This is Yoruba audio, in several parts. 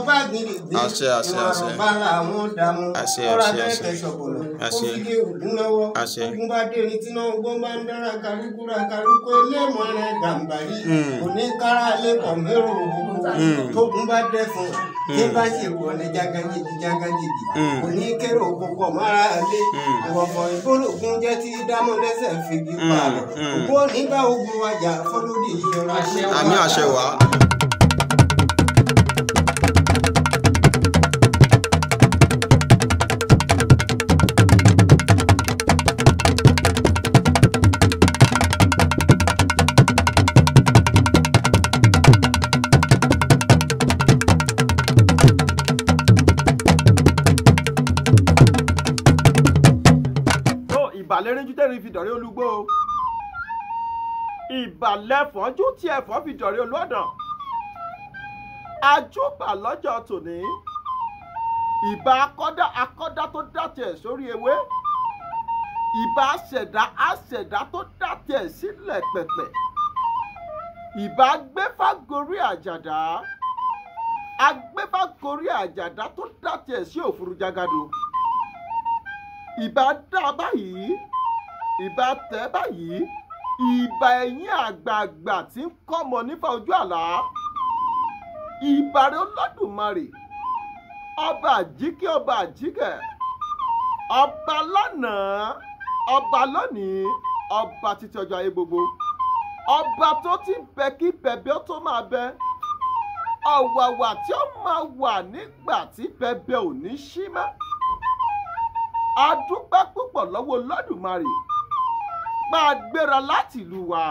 bá gidi gbé ìwọ̀n bá làwọn dààmú ọ̀rọ̀ abẹ́ẹ̀kẹ́ ṣọ̀bọ̀lọ̀ ó fi gé ògùn lọ́wọ́ ogun bá dé ní tí náà gbọ́n bá ń dára kárúkọ ẹlẹ́mọ̀ rẹ̀ gàmbàrí òní kára lẹ́kọ̀ọ́ mẹ́rù òkúta tógun bá dẹ́ fún kí bá ṣe wọ̀ ní jágajìgì òní kéré òkúkọ̀ mára lé ìwọ̀fọ̀ ìbólògùn jẹ́ tí dámọ̀ lẹ́sẹ̀ fìgì pa òkú nígbà ogun wájà fọlọ́dì ìjọra àmì àṣẹ wá. ìbàlẹ́rìnjú tẹ́rì fi dọ̀rẹ́ olúgbó ìbàlẹ́fọ́njú tí ẹ̀fọ́ fi dọ̀rẹ́ olúọ̀dàn àjùbà lọ́jọ́ tòní ìbà akọ́dá tó dàtẹ̀ sórí ewé ìbà àṣẹ̀dá tó dàtẹ̀ sílẹ̀ pẹ̀pẹ̀ ìbà agbẹ́fàgorí àjàdá tó dàtẹ̀ sí òfurufú jágàdo ìbà dá báyìí ìbà tẹ̀ báyìí ìbà ẹ̀yìn àgbààgbà tí ń kọ́mọ nífà ojú àlá ìbà rẹ̀ Olódùmarè ọba àjíkẹ́ ọba àjíkẹ́ ọba lánàá ọba lónìí ọba títí ọjọ́ ayé gbogbo ọba tó ti bẹ kí bẹ̀bẹ̀ ó tó máa bẹ ọ̀wàwà tí ó máa wà nígbà tí bẹ̀bẹ̀ ò ní ṣí mọ́. A dúpẹ́ púpọ̀ lọ́wọ́ Olódùmarè máa gbéra láti ìlú wa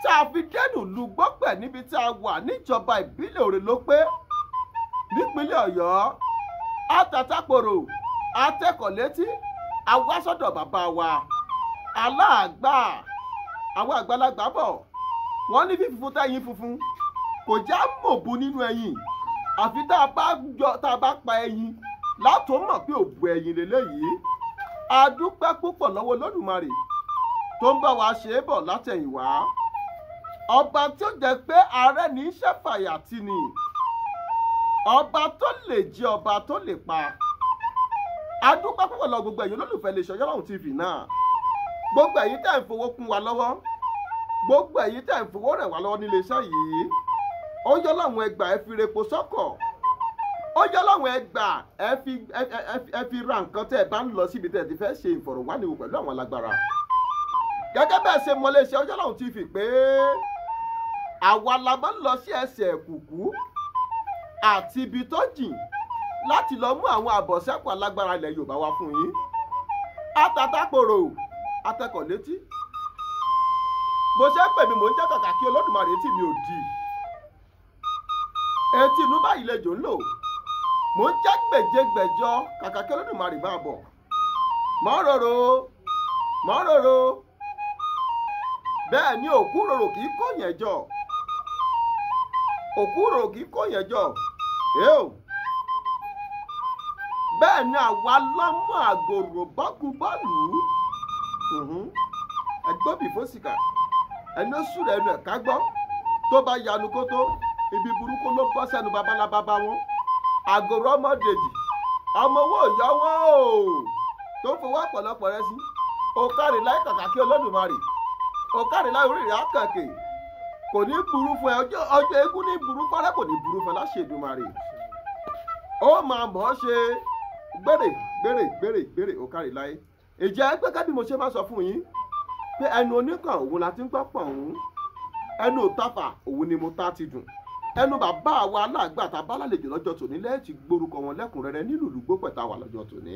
tá a fi dẹ́nu lu gbọ́pẹ̀ níbi tí a wà níjọba ìbílẹ̀ Òrèlópé nípínlẹ̀ Ọ̀yọ́ àtàtàpòrò àtẹkọ̀létí àwásọ̀dọ̀ bàbá wa aláàgbà àwọn àgbàlagbà bọ̀ wọ́n ní fífun tẹ́yìn funfun kò já mọ̀bù nínú ẹyin àfi tá a bá pa ẹyin látò mọ̀ pé òbú ẹ̀yìn lélẹ́yìí a dúpẹ́ púpọ̀ lọ́wọ́ Olódùmarè tó ń bá wa ṣe é bọ̀ látẹ̀yìnwá ọba tí ó jẹ́ pé ààrẹ ní í ṣẹ̀fàyà tì ní ọba tó lè jí ọba tó lè pa a dúpẹ́ púpọ̀ lọ́wọ́ gbogbo ẹ̀yin olólùfẹ́ iléeṣẹ́ Ọ̀yọ́lọ́run TV náà gbogbo ẹ̀yin tẹ́ ń fowó kún wa lọ́wọ́ gbogbo ẹ̀yin tẹ́ ń fowó rẹ̀ wá lọ́wọ́ nílé iṣẹ́ yìí Ọ̀yọ́lọ́run ẹgbàá ẹ fi repo sọ́kọ̀ ó yẹ láwọn ẹgbà ẹ fi ra nǹkan tẹ́ ẹ bá ń lọ síbi tẹ́ ẹ ti fẹ́ ṣe ìfọ̀rọ̀wánilwò pẹ̀lú àwọn alágbára gẹ́gẹ́ bẹ́ẹ̀ ṣe mọ iléeṣẹ́ Ọ̀yọ́lọ́run TV pé àwa la máa ń lọ sí ẹsẹ̀ kùkú àti ibi tó jìn láti lọ mú àwọn àbọ̀sẹ́kù alágbára ilẹ̀ Yorùbá wá fún yín àtàtàpòrò àtẹkọ̀létí bó ṣe pè mí mò ń jẹ́ kàkà kí Olódùmarè tí mi ò di etí inú báyìí lejò ń lò mo ń jẹ́ gbèjégbèjọ kàkà kí Olódùmarè máa bọ̀ mọ́ rorò bẹ́ẹ̀ ni òkú rorò kì í kó yẹn jọ bẹ́ẹ̀ ni àwa lọ́mọ àgòrò bọ́kú bọ́ọ̀lù ẹgbọ́bì fósìkà ẹni ó sùrẹ̀ ẹnu ẹ̀ká gbọ́ tó bá yanu kó tó ibi burúkú ló bọ́ sẹ́nu babalábábá wọn àgòrò ọmọdèjì ọmọ owó ìyàwó tó ń fowó ọ̀pọ̀lọpọ̀ rẹ sí òkàrí láì kàkà kí Olódùmarè òkàrí láì orí rẹ̀ àkàkè kò ní burú fún ẹ ọjọ́ eégún ní burú fọ́lẹ́ kò ní burú fún ẹ láṣẹ Èdùmàrè ó máa mọ̀ ọ́ ṣe gbèrè òkàrí láì ìjẹ́ gẹ́gẹ́ bí mo ṣe máa sọ fún yín pé ẹnu oníkan òun la ti ń gbọ́ pọ̀ òun ẹnu òtafà òun ni mo tá ti dùn ẹnu bàbá wa aláàgbà tá a bá lálejò lọ́jọ́ tòní lẹ́ẹ̀tì gbórúkọ wọn lẹ́kùnrẹ́rẹ́ nílùú Lùgbópẹ̀tà wà lọ́jọ́ tòní.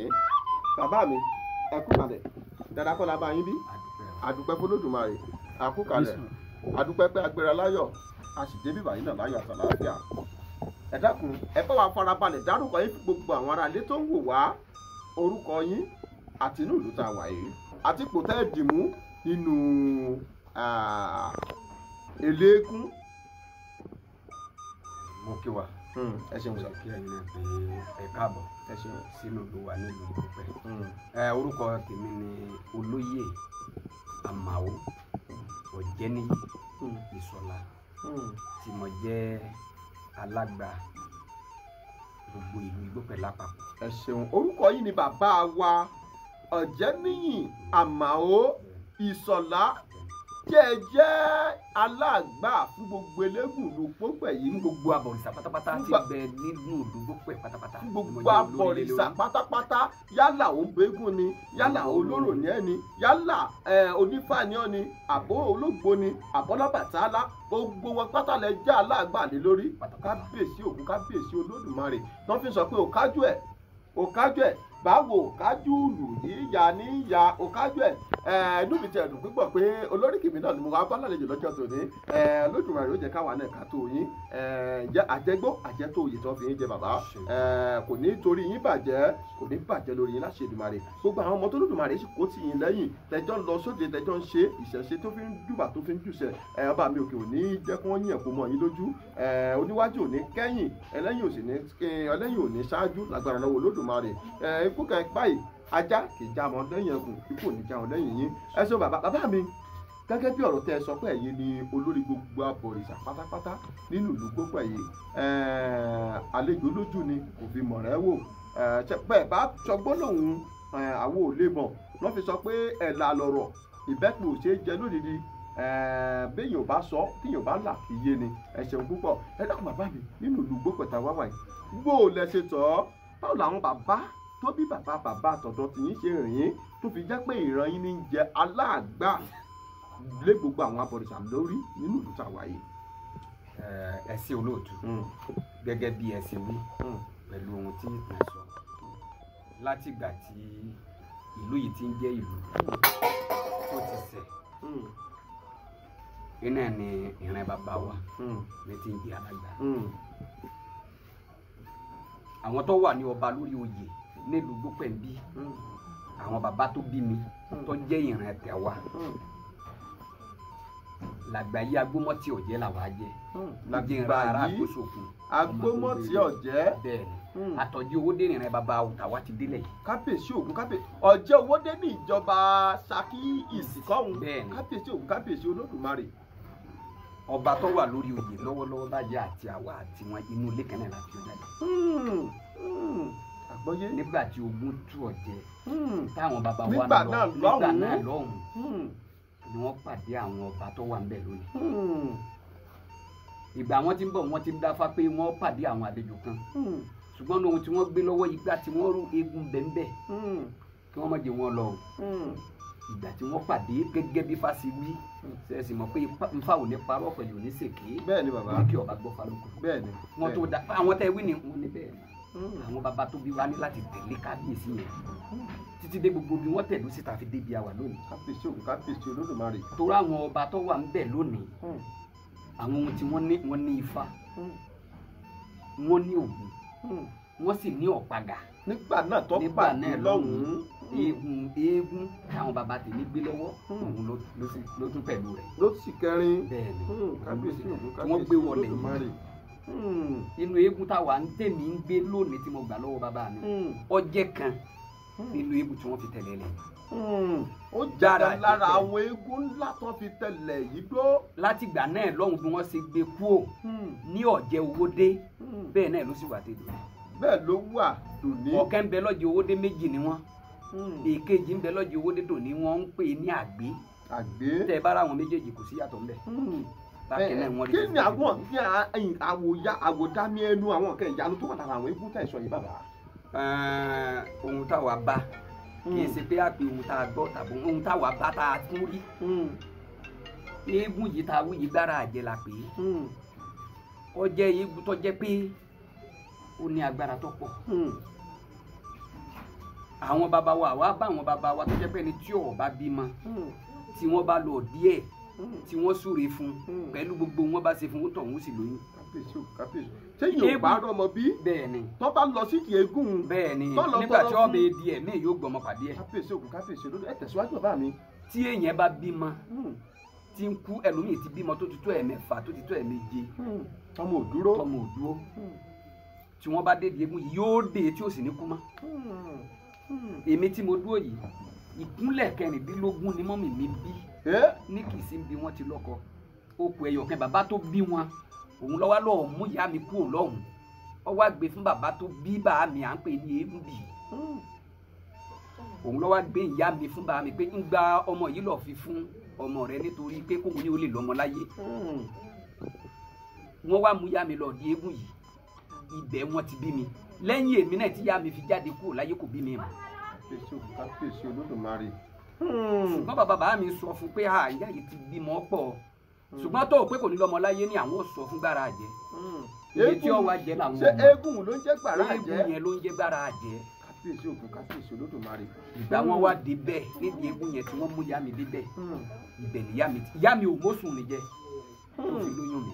bàbá mi ẹ kú kalẹ̀ dada kọ́ la bá yín bí àdúpẹ́ f'Olódùmarè àkú kalẹ̀ àdúpẹ́ pé agbéra láyọ̀ a sì débí báyìí náà láyọ̀ àtàlàáfíà. ẹ dákun ẹ bá wa farabalẹ̀ dárúkọ yín fún gbogbo àwọn ará ilé tó ń wò wá orúkọ yín àti inú ìlú tá a wà yìí àti ipò tẹ́ ẹ dìmú nínú eléégún. mo kí wa ẹ ṣeun sọ kí ẹ̀yin náà pé ẹ káàbọ̀ ẹ ṣeun sínú ìlú wa nílùú Ìpẹ́pẹ́. orúkọ tèmi ni Olóyè Àmàó Ọ̀jẹ́níyì Ìṣọ̀lá tí mo jẹ́ alága gbogbo ìlú Igbópẹ̀ lápapọ̀. ẹ ṣeun. orúkọ yìí ni bàbá wa Ọ̀jẹ́níyì Àmàó Ìṣọ̀lá jẹ́ aláàgbà fún gbogbo eléégún ìlú Igbópẹ̀ yìí, fún gbogbo abọ̀rìṣà pátápátá tí bẹ nínú ìlú Igbópẹ̀ pátápátá. fún gbogbo abọ̀rìṣà pátápátá, yálà ó gbégún ni, yálà olóró ní ẹni, yálà onífá ni ọ ni, àbó ológbò ni, àbọ́lábàtálá, gbogbo wọn pátá lẹ jẹ́ aláàgbà lé lórí. kábíyèsí Ògún, kábíyèsí Olódùmarè wọ́n fi sọ pé òkájú ẹ̀ báwo kájú lù yíya níyà òkájú ẹ̀. inú mi ti ẹ̀dùn púpọ̀ pé olórí kìmí náà ni mo wá bá lálejò lọ́jọ́ tòní. Olódùmarè ó jẹ́ káwa náà ká tó yín, jẹ́ àjẹgbó àjẹtó òye tó fi yín jẹ bàbá. kò ní torí yín bàjẹ́, kò ní bàjẹ́ lórí yín láṣẹ Èdùmàrè. gbogbo àwọn ọmọ tó Olódùmarè sì kó tì yín lẹ́yìn, tẹjọ́ ń lọ sóde, tẹjọ́ ń ṣe ìṣẹ̀ṣe tó fi ń júbà tó fi ń jùṣẹ̀. ọba mi òkè ò ní jẹ́ kí wọ́n yàn kó mọ́ yín lójú. oníwájú ò ní kẹ́yìn, ẹlẹ́yìn ò ní ṣáájú lágbára lọ́wọ́ Olódùmarè. ikú kan báyìí ajá kì í já wọn lẹ́yìn ẹkùn, ikú ò ní já wọn lẹ́yìn yín. ẹ ṣeun bàbá mi, gẹ́gẹ́ bí ọ̀rọ̀ tẹ́ ẹ sọ pé ẹ̀yin ni olórí gbogbo abọ̀rìṣà pátápátá nínú ìlú Igbópẹ̀ yìí. àlejò lójú ni kò fi mọ̀rẹ́ wò. bẹ́ẹ̀ bá sọgbọ́n lòun àwọn ò lè mọ̀, wọ́n fi sọ pé ẹ̀là lọ̀rọ̀ ìbẹ́pẹ ò ṣeé jẹ lódìdí. béèyàn bá sọ tíyàn bá là kì í yé ni. ẹ ṣeun púpọ̀. ẹ dákun bàbá mi, nínú ìlú Igbópẹ̀ tá a wá wà yìí, gbó lẹ ṣe tọ́ báwo làwọn bàbá tó bí bàbá tọ̀dọ̀ tí yín ṣe rìn tó fi jẹ́ pé ìran yín ní ń jẹ aláàgbà lé gbogbo àwọn abọ̀rìṣà lórí nínú ìlú tàwa yìí. ẹ ṣé olóòtú, gẹ́gẹ́ bí ẹ ṣe wí pẹ̀lú ohun tí ìtàn sọ, láti ìgbà tí ìlú yìí ti ń jẹ́ ìlú tó ti ṣẹ̀, iná ni ìran bàbá wa ní ti ń di alágbà. àwọn tó wà ní ọba lórí oyè nílùú Igbópẹ̀ ń bí, àwọn bàbá tó bí mi tó jẹ́ ìran ẹ̀tẹ̀ wa, làgbàyí Agbómọ̀tì Ọ̀jẹ́ làwa jẹ́. làgbàyí Agbómọ̀tì Ọ̀jẹ́, bẹ́ẹ̀ni àtọ̀jú owó dé ìran bàbá Ọ̀tàwá ti délẹ̀ yìí. kábíyèsí Ògún, kábíyèsí Ọ̀jẹ́ owó dé ní ìjọba Ṣakí ìsìnkọ́hún. bẹ́ẹ̀ni kábíyèsí Ògún, kábíyèsí Olódùmarè. ọba tó wà lórí oyè lọ́wọ́lọ́wọ́ báyìí àti àwa àti wọn inú ilé kan náà la fi jáde. àgbọ́yé. nígbà tí ogun tú Ọ̀jẹ́ táwọn bàbá wa nígbà náà lọ́hùn ni wọ́n pàdé àwọn ọba tó wà ńbẹ̀ lónìí. ìgbà wọn ti ń bọ̀ wọ́n ti ń dáfá pé wọ́n pàdé àwọn àlejò kan, ṣùgbọ́n ohun tí wọ́n gbé lọ́wọ́ ìgbà tí wọ́n rú eégún bẹ́ńbẹ́ kí wọ́n má jẹ́ wọn lọ o. ìgbà tí wọ́n pàdé gẹ́gẹ́ bí fásitì wí, ṣẹ̀ṣì mọ̀ pé Ifá ò ní parọ́ pẹ̀lú oníṣèké. bẹ́ẹ̀ ni bàbá, kí ọba gbọ́ falóko. bẹ́ẹ̀ ni wọ́n tó da àwọn tẹ́ wí ni wọ́n ní bẹ́ẹ̀ ni àwọn bàbá tó bí wa ní láti tẹ̀lé kábíyèsí yẹn títí dé gbogbo bí wọ́n tẹ̀lé síta fi débi àwà lónìí. kábíyèsí Ògún, kábíyèsí Olódùmarè. torí àwọn ọba tó wà ńbẹ̀ lónìí, àwọn ohun tí wọ́n ní Ifá, wọ́n ní Ògún, wọ́n sì ní Ọ̀pàgà. nígbà náà tó pàdé lọ́hùn-ún eégún táwọn bàbá tèmi gbé lọ́wọ́ òun ló tún pẹ̀lú rẹ̀. ló sì kẹrin. bẹ́ẹ̀ni kábíyèsí Ògún, tí wọ́n gbé wọlé Olódùmarè. inú eégún táwa tèmi ń gbé lónìí tí mo gbà lọ́wọ́ bàbá mi, ọjẹ́ kan nínú eégún tí wọ́n fi tẹ̀lé lẹ̀. ó jára lára àwọn eégún ńlá tó fi tẹ̀lé yìí dó. látìgbà náà lọ́hùn bí wọ́n ṣe gbé kúò ní Ọ̀jẹ́ Owódé, bẹ́ẹ̀ náà ló sì wà tèdè. bẹ́ẹ̀ ló wà dòní. ọ̀kẹ́ ń bẹ lọ́jẹ́ Owódé méjì ni wọ́n, èkejì ń bẹ lọ́jẹ́ Owódé dòní wọ́n ń pè ní àgbé. tẹ́ ẹ bá ra àwọn méjèèjì kò sí yàtọ̀ ńbẹ̀. kí ni àwọn àwòdámi ẹnu àwọn nǹkan ìyanu tó wà lára àwọn eégún tẹ̀ sọ yìí bàbá? ohun táwa bá kì í ṣe pé àpè ohun tá a gbọ́ tàbí ohun táwa bá tá a tún rí. eégún yìí tá a wú yìí gbára àjẹ́ la pè é. ó jẹ́ eégún tó jẹ́ pé ó ní agbára tó pọ̀. àwọn bàbá wa wá bá àwọn bàbá wa tó jẹ́ pé ẹni tí ò bá bímọ tí wọ́n bá lọ díẹ̀ tí wọ́n súre fún pẹ̀lú gbogbo wọn bá ṣe fún wọn tọ̀hún sì lóyún. kábíyèsí ṣé yóò bá rọmọ bí? bẹ́ẹ̀ni. tó bá lọ sí eégún. bẹ́ẹ̀ni nígbà tí ọbẹ di ẹ̀mí yóò gbọmọ pàdé ẹ̀. kábíyèsí Ògún, kábíyèsí Olódùmarè, ẹ tẹ̀síwájú bàbá mi. tí èèyàn bá bímọ tí ń kú, ẹlòmíì ti bímọ tó ti tó ẹ̀mẹ́fà tó ti tó ẹ̀méje, tọmọ ò dúró tí wọ́n bá dé di eégún yìí yóò dé tí ó sì ní kú mọ́. èmi tí mo dúró yìí ìkúnlẹ̀ 16 ni mọ́mì mi bí ní Kìsì bí wọ́n ti lọ́kọ. okùn ẹyọ̀kan bàbá tó bí wọn òun lọ́wọ́ lọ́ọ̀ mú ìyá mi kúrò lọ́hùn ó wá gbé fún bàbá tó bí bàá mi à ń pè ní eégún bì òun ló wá gbé ìyá mi fún bàá mi pé ń gba ọmọ yìí lọ fi fún ọmọ rẹ nítorí pé kóun ní ó lè lọ́mọ láyé wọ́n wá mú ìyá mi lọ di eégún yìí ibẹ̀ wọ́n ti bí mi lẹ́yìn èmi náà tí ìyá mi fi jáde kúrò láyé kò bí mi mọ́. kábíyèsí olódùmarè. ṣùgbọ́n bàbá mi sọ fún pé ìyá yìí ti bímọ pọ̀ ṣùgbọ́n tó o pé kò ní lọ́mọ láyé ni àwọn ò sọ fún gbára àjẹ́ iye tí ó wá jẹ làwọn ṣé eégún ló ń jẹ́ gbàrà àjẹ́ eégún yẹn ló ń jẹ́ gbára àjẹ́. kábíyèsí ògùn kábíyèsí olódùmarè. ìgbà wọn wá débẹ̀ níbi eégún yẹn tí wọ́n mú ìyá mi débẹ̀ ibẹ̀ ni ìyá mi ò mọ́sùn mi jẹ tó fi lóyún mi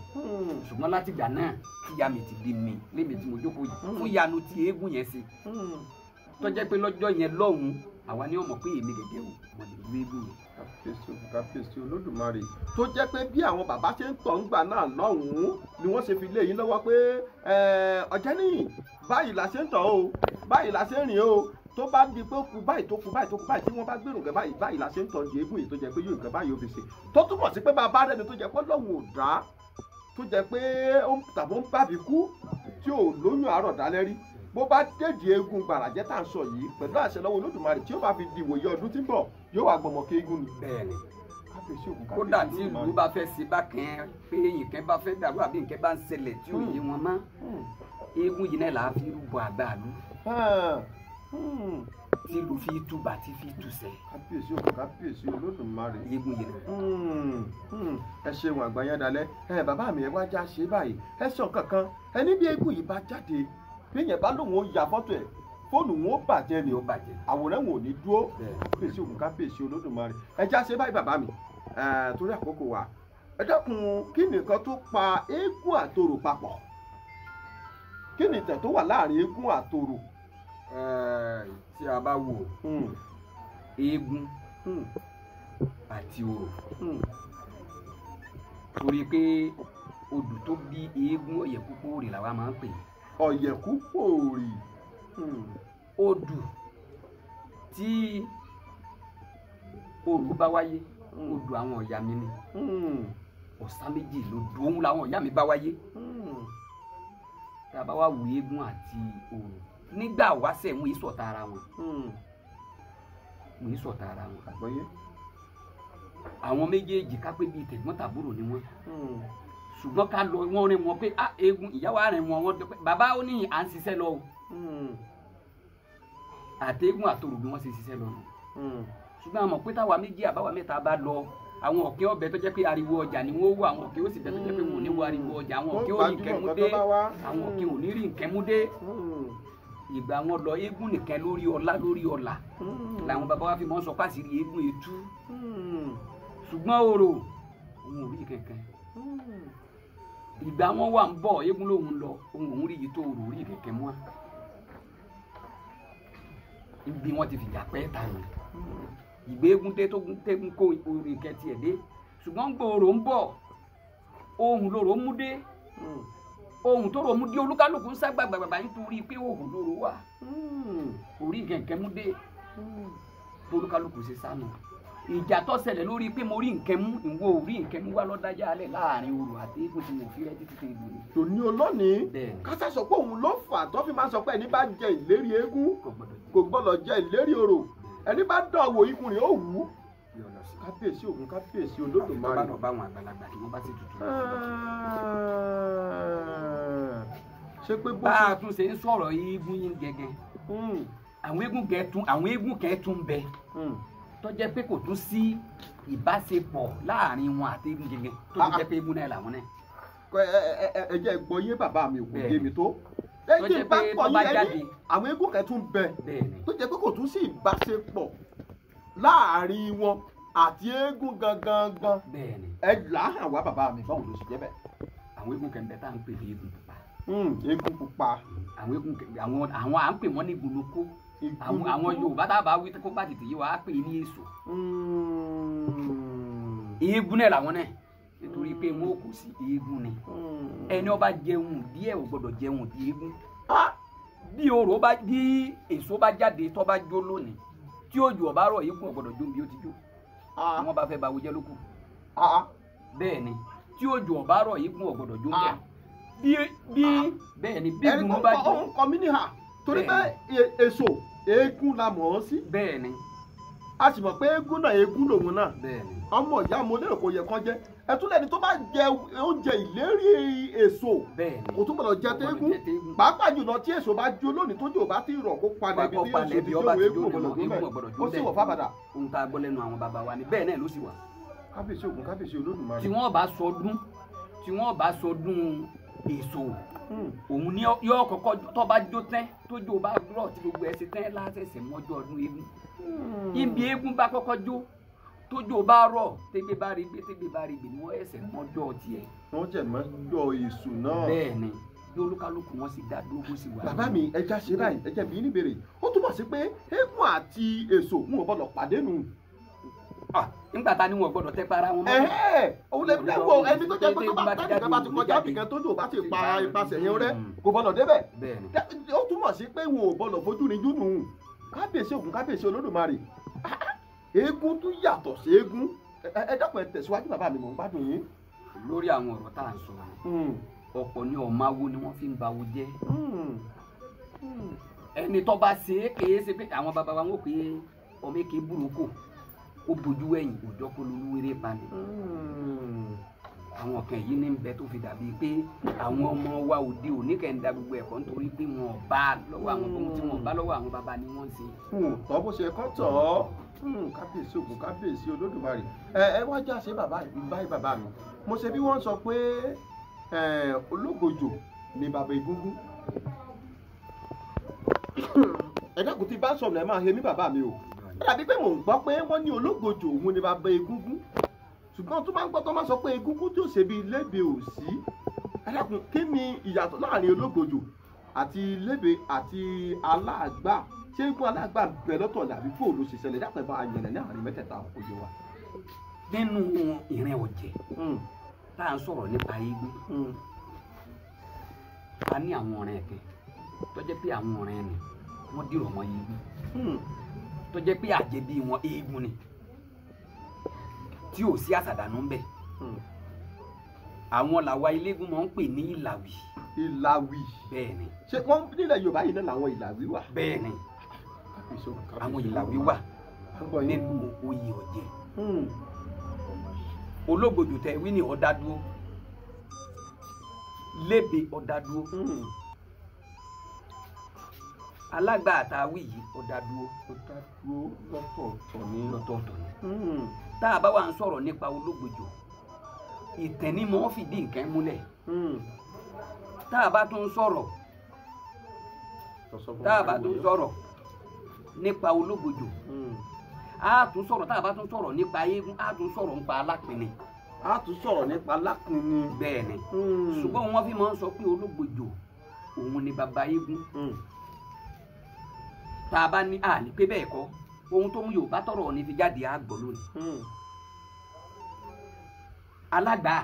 ṣùgbọ́n láti ìgbà náà tí ìyá mi ti bí mi lémi tí mo jókòó yìí fún ìyanu tí eégún yẹn ṣe tó jẹ́ pé lọ́jọ́ yẹn lọ́hùn-ún àwa ni wọ́n mọ̀ pé èmi gẹ́gẹ́ o mo lè lu eégún yẹn. kábíyèsí olódùmarè tó jẹ́ pé bí àwọn bàbá ṣe ń tọ̀ ń gbà náà lọ́hùn-ún ni wọ́n ṣe fi lé yín lọ́wọ́ pé Ọ̀jẹ́ní báyìí la ṣe ń tọ̀ o báyìí la ṣe ń rìn o tó bá di pé ó kú báyìí tó kú báyìí tó kú báyìí tí wọ́n bá gbèrò nǹkan báyìí la ṣe ń tọ̀ di eégún yìí tó jẹ́ pé yóò nǹkan báyìí ó fi ṣe tó túmọ̀ sí pé bàbá rẹ̀ ni tó jẹ́ pé lọ́hùn ò dá tó jẹ́ pé tàbí ó ń bàbí kú tí ò lóyún àárọ̀ dálẹ́ rí bó bá dédìí eégún gbàràjẹ́ tá à ń sọ yìí pẹ̀lú àṣẹ lọ́wọ́ olódùmarè tí ó bá fi di ìwòye ọdún tí ń bọ̀ yóò wá gbọmọ ké eégún ni. bẹ́ẹ̀ni kódà tí ìlú bá fẹ́ ṣe bákan pé nǹkan bá fẹ́ dàrú àbí nǹkan bá ń ṣẹlẹ̀ tí ò yé wọn mọ́ eégún yìí náà là á fi rúbọ àgbàlú tí ìlú fi túbà tí fi túṣẹ. kábíyèsí olódùmarè. eégún yìí náà. ẹ ṣeun àgbáyé bàbá mi ẹ wá já ṣe báyìí ẹ sọ kankan ẹni bí eégún yìí bá jáde bíyẹn bá lóun ó ya fọ́tò ẹ̀ fóònù wọn ó bàjẹ́ ni ó bàjẹ́ àwòrán wọn ò ní dúró kábíyèsí olódùmarè ẹ já ṣe báyìí bàbá mi torí àkókò wa ẹ dákun kí nìkan tó pa eégún àtorò papọ̀ kí ni ìtàn tó wà láàrin eégún àtorò. tí a bá wò eégún àti orò torí pé odù tó bí eégún Ọ̀yẹ̀kúpòrì làwa máa ń pè é. Ọ̀yẹ̀kúpòrì. odù tí orò bá wáyé odù àwọn ọ̀yà mi ni ọ̀sán méjì lodù òun làwọn ọ̀yà mi bá wáyé tá a bá wá wo eégún àti orò nígbà wáṣẹ̀ wọn yìí ṣọ̀tá ara wọn àgbọ́yé àwọn méjèèjì ká pé bíi tẹ̀gbọ́n tàbúrò ni wọ́n ṣùgbọ́n ká lọ wọ́n rìn wọn pé eégún ìyàwó àárín wọn bàbá ó ní à ń ṣiṣẹ́ lọ o àtẹ̀gùn àtòrò bí wọ́n ṣe ṣiṣẹ́ lọ ṣùgbọ́n àmọ̀ pé táwa méjì àbáwa mẹ́ta bá lọ àwọn ọ̀kẹ́ ọbẹ̀ tó jẹ́ pé ariwo ọjà ni wọ́n wọ àwọn ọ̀kẹ́ ó sì bẹ̀ tó jẹ́ pé wọn ò ní wo ariwo ọjà àwọn ọ̀kẹ́ ò rí nǹkan mú dé àwọn ọ̀kẹ́ ò ní rí nǹkan mú dé ìgbà wọn lọ eégún nìkan lórí ọlá làwọn bàbá wa fi mọ́ sọ pàṣírí eégún ètú ṣùgbọ́n orò òun ò rí kankan ìgbà wọn wà ń bọ̀ eégún lòun lọ òun rí yìí tó orò rí kankan mọ́ ibi wọn ti fìjà pẹ́ ta ni ìgbé eégún dé tó tẹ́gún kó orin kẹtì ẹ̀ dé ṣùgbọ́n gbòòrò ń bọ̀ ohun lòrò mú dé ohun tó rò mú dé olúkálùkù ń ságbà gbàgbà nítorí pé ohun lòrò wà orí kẹ̀kẹ́ mú dé tó olúkálùkù ṣe sánú ìjà tó ṣẹlẹ̀ lórí pé mo rí nǹkan mú ìwọ orí nǹkan mú wá lọ́dájà alẹ́ láàrin orò àti eégún tí mo fi rẹ́ títí ìlú ni. tòní olónìí kásá sọ pé òun ló fà tó fi máa sọ pé ẹni bá jẹ ìlérí eégún kò gbọ́dọ̀ jẹ ìlérí orò ẹni bá dánwò ikùn rẹ̀ ó wù ú. kábíyèsí ògùn kábíyèsí olódùmarè. bá lọ bá àwọn àgbàlagbà kí wọ́n bá sì tutù. ṣé pé bó bá a tún ṣe ń sọ̀rọ̀ eégún yín gẹ́gẹ́ àwọn eégún kẹ́ẹ̀tún bẹ tó jẹ́ pé kò tún sí ìbáṣepọ̀ láàrin wọn àti eégún gẹ́gẹ́ tó ti jẹ́ pé eégún náà làwọn náà. ẹ jẹ́ gbọ́ yé bàbá mi kò yé mi tó. tó jẹ́ pé tó bá jáde àwọn eégún kẹ́ẹ̀tún bẹ tó jẹ́ pé kò tún sí ìbáṣepọ̀ láàrin wọn àti eégún gangan. ẹ làhàn wá bàbá mi báwo ló ṣe jẹ́ bẹ́ẹ̀. àwọn eégún kẹ́ńbẹ́ tá à ń pè ní eégún pupa. eégún pupa. àwọn eégún àwọn à ń pè wọ́n ní gboloko àwọn Yorùbá tá a bá wí kó bá tètè yé wa á pè ní èso. eégún náà làwọn náà nítorí pé wọn kò sí eégún ni ẹni ó bá jẹun díẹ̀ ò gbọ́dọ̀ jẹun di eégún. bí orò bá bí èso bá jáde tó bá jó lónìí tí òjò ọba rọ̀ eégún ò gbọ́dọ̀ jó bí ó ti jó wọn bá fẹ́ ba awojẹ lókù. bẹ́ẹ̀ ni tí òjò ọba rọ̀ eégún ò gbọ́dọ̀ jó bẹ́ẹ̀ bẹ́ẹ̀ ni bí ẹni egun tó bá kọ jó òun kọ mí níhà torí pé èso eégún la mọ̀ ọ́ sí bẹ́ẹ̀ ni a sì mọ̀ pé eégún náà eégún lòun náà bẹ́ẹ̀ ni ọmọ ìyá mo lérò kó yẹ kán jẹ́ ẹtún lẹ́ni tó bá jẹ oúnjẹ ìlérí èso bẹ́ẹ̀ ni kò tún gbọdọ̀ jẹ téégún pàápàá jùlọ tí èso bá jó lónìí tójú ò bá ti rọ̀ kó padà ibi tí èso ti jó eégún ògbọdọ̀ jó bẹ́ẹ̀ ó sì wọ̀ fábàdà. ohun tá a gbọ́ lẹ́nu àwọn bàbá wa ni bẹ́ẹ̀ náà ló sì wà. kábíyèsí Ògún kábíyèsí Olódùmarè. tí wọ́n bá sọdún èso òun ni yóò kọ́kọ́ tó bá jó tán tójú bá rọ̀ tí gbogbo ẹ̀ ṣe tán lásẹ̀sẹ̀ mọ́jọ́ ọdún eégún ibi eégún bá kọ́kọ́ jó tójú bá rọ̀ tẹ́gbẹ́ bá rí gbé ni wọ́n ẹsẹ̀ mọ́jọ́ tiẹ̀. wọ́n jẹ̀ mọ́jọ́ èso náà. bẹ́ẹ̀ ni bí olúkálùkù wọn sì dá dúró bó sì wà. bàbá mi ẹja ṣe báyìí ẹja bí níbèrè ó túbọ̀ sí pé eégún àti èso wọn ò gbọdọ̀ pàdé nù. nígbà tá ni wọn gbọdọ̀ tẹ́ para wọn. òun lè fi wo ẹni tó jẹ́ pé tó bá tẹ́nìkan bá ti kọjá bìkan tójú ò bá ti pa ipasẹ̀ yẹn rẹ́ kò gbọdọ̀ débẹ̀. ó túmọ̀ sí pé wọn ò gbọdọ̀ fojú rinjú nù. kábíyèsí Ògún kábíyèsí Olódùmarè eégún tún yàtọ̀ sí eégún ẹ dákun ẹ tẹ̀síwájú bàbá mi mò ń gbádùn yín. lórí àwọn ọ̀rọ̀ tá à ń sọ ọ̀pọ̀ ni ọmọ awo ni wọ́n fi ń ba awo jẹ́ ẹni tó bá ṣe é kéé ṣe pé àwọn bàbá wa ń wò pé ọmọ èké burúkú ó bójú ẹ̀yìn òjọ́ kó lulú wéré pa ni àwọn kan yìí ní bẹ tó fi dàbí pé àwọn ọmọ wa òde òní kẹ́ ń da gbogbo ẹ̀kọ́ nítorí pé wọn ò bá lọ́wọ́ àwọn ohun tí wọn ò bá lọ́wọ́ àwọn bàbá ni wọ́n ń ṣe. tọ́ bó ṣe kọ́ tọ̀ ọ́ kábíyèsí Ògún kábíyèsí Olódùmarè ẹ wá já ṣe bàbá mi mo ṣe bí wọ́n sọ pé ológbòjò ni bàbá Egúngún ẹ dákun tí bá sọ̀rọ̀ ẹ máa he mí bàbá mi o dàbí pé mò ń gbọ́ pé wọ́n ní ológbòjò òun ni bàbá Egúngún ṣùgbọ́n tó máa ń gbọ́ tó máa sọ pé Egúngún tó ṣe bí lébe òsì ẹ dákun kí ni ìyàtọ̀ láàrin ológbòjò àti lébe àti aláàgbà ṣé ikú aláàgbà bẹ lọ́tọ̀ dàbí fóònù ló ṣe ṣẹlẹ̀ dápẹ́ bá ayẹ̀lẹ̀ ní àárín mẹ́tẹ̀ẹ̀ta òye wa. nínú ìrìn ọ̀jẹ̀ tá à ń sọ̀rọ̀ nípa eégún a ní àwọn ọ̀rẹ́ ẹ̀kẹ́ tó jẹ́ pé àwọn ọ̀rẹ́ ẹni wọ́n dìrọ̀ mọ́ eégún tó jẹ́ pé àjẹbí wọn eégún ni tí ò sí àṣàdànù ń bẹ̀ àwọn làwa eléégún máa ń pè ní ìlàwì. ìlàwì. bẹ́ẹ̀ ni. ṣé wọ́n nílẹ̀ Yorùbá yìí náà làwọn ìlàwì wà. bẹ́ẹ̀ ni àwọn ìlàwì wà nínú oyè ọ̀jẹ̀ ológbòjò tẹ wí ní ọ̀dà dúró lébe ọ̀dà dúró alágbà àtàwí yìí ọ̀dà dúró lọ́tọ̀ọ̀tọ̀ ni tá a bá wà ń sọ̀rọ̀ nípa ológbòjò ìtẹ̀ní mọ́ fìdí nǹkan múlẹ̀ tá a bá tún sọ̀rọ̀ nípa ológbòjò a tún sọ̀rọ̀ tá a bá tún sọ̀rọ̀ nípa eégún a tún sọ̀rọ̀ nípa alápinni. a tún sọ̀rọ̀ nípa alápinni. bẹ́ẹ̀ ni ṣùgbọ́n wọ́n fi máa ń sọ pé ológbòjò òun ni bàbá eégún tá a bá ní àní pé bẹ́ẹ̀ kọ́ ohun tó mú Yorùbá tọrọ ní fi jáde àgbọ̀ lónìí. alágbà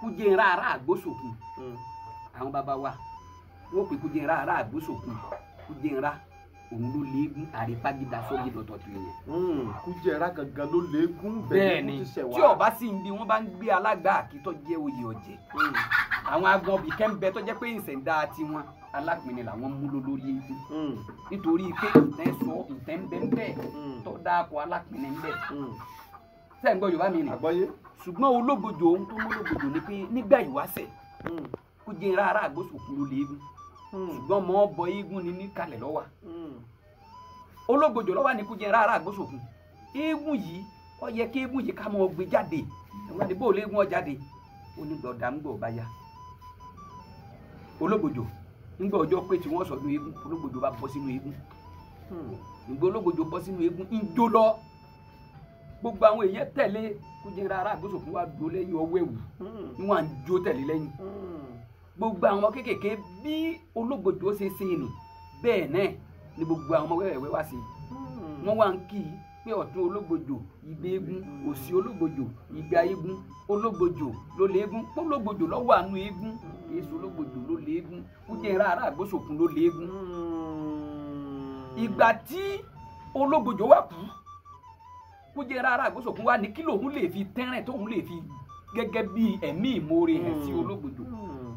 kújẹ́ rárá àgbóṣòkun àwọn bàbá wa wọ́n pè kújẹ́ rárá àgbóṣòkun kújẹ́ rárá òun ló léegun àrífágídá sórí lọ́tọ̀ tó yẹn. kújẹ́ra gangan ló léegun bẹ́ẹ̀ ni tí ọba sì ń bí wọ́n bá ń gbé alágbà àkítọ́ jẹ́ oyè ọ̀jẹ̀ àwọn agbọn bíi kẹ́ńbẹ́ tó jẹ́ pé ìṣẹ̀dá tiwọn alápinni làwọn mú lọ lórí eégún nítorí pé ìtẹ́ ń bẹ́ẹ̀ tó dáàkọ alápinni ń bẹ̀. sẹ́yìn gbọ́ Yorùbá mi nì ṣùgbọ́n ológbòjò ohun tó mú ológbòjò ni pé nígbà ìwáṣẹ̀ kújẹ́ra ará àgbóṣòkun ló léegun ṣùgbọ́n mọ́ bọ eégún ni níkàlẹ̀ lọ́wà ológbòjò lọ́wà ní kújẹ́ rárá àgbóṣòkun eégún yìí ó yẹ kí eégún yìí ká mọ́ gbé jáde ìwọ́n ní bó léégún ó jáde onígbọ̀dá ń gbọ̀ báyà ológbòjò nígbà ọjọ́ pé tí wọ́n sọdún eégún ológbòjò bá bọ́ sínú eégún nígbà ológbòjò bọ́ sínú eégún ń jó lọ gbogbo àwọn èèyàn tẹ̀lé kújẹ́ rárá àgbóṣòkun wá dúró lẹ́yìn ọwọ́ ẹ̀wù ni wọ́n á jó tẹ̀lé lẹ́yìn gbogbo àwọn kékèké bí ológbòjò ṣe ṣe nì bẹ́ẹ̀ náà ni gbogbo àwọn ọmọ wẹ́wẹ́ wá sí wọ́n wá ń kí i pé ọ̀tún ológbòjò ìgbé eégún òsì ológbòjò ìgbà eégún ológbòjò ló léégún ológbòjò ló wà nù eégún èso ológbòjò ló léégún kújẹ́ rárá àgbóṣòkun ló léégún. ìgbà tí ológbòjò wà kú kújẹ́ rárá àgbóṣòkun wà ní kí lòun lè fi tẹ́rẹ̀ tóun lè fi gẹ́gẹ́ bí ẹ̀mí ìmoore hàn sí ológbòjò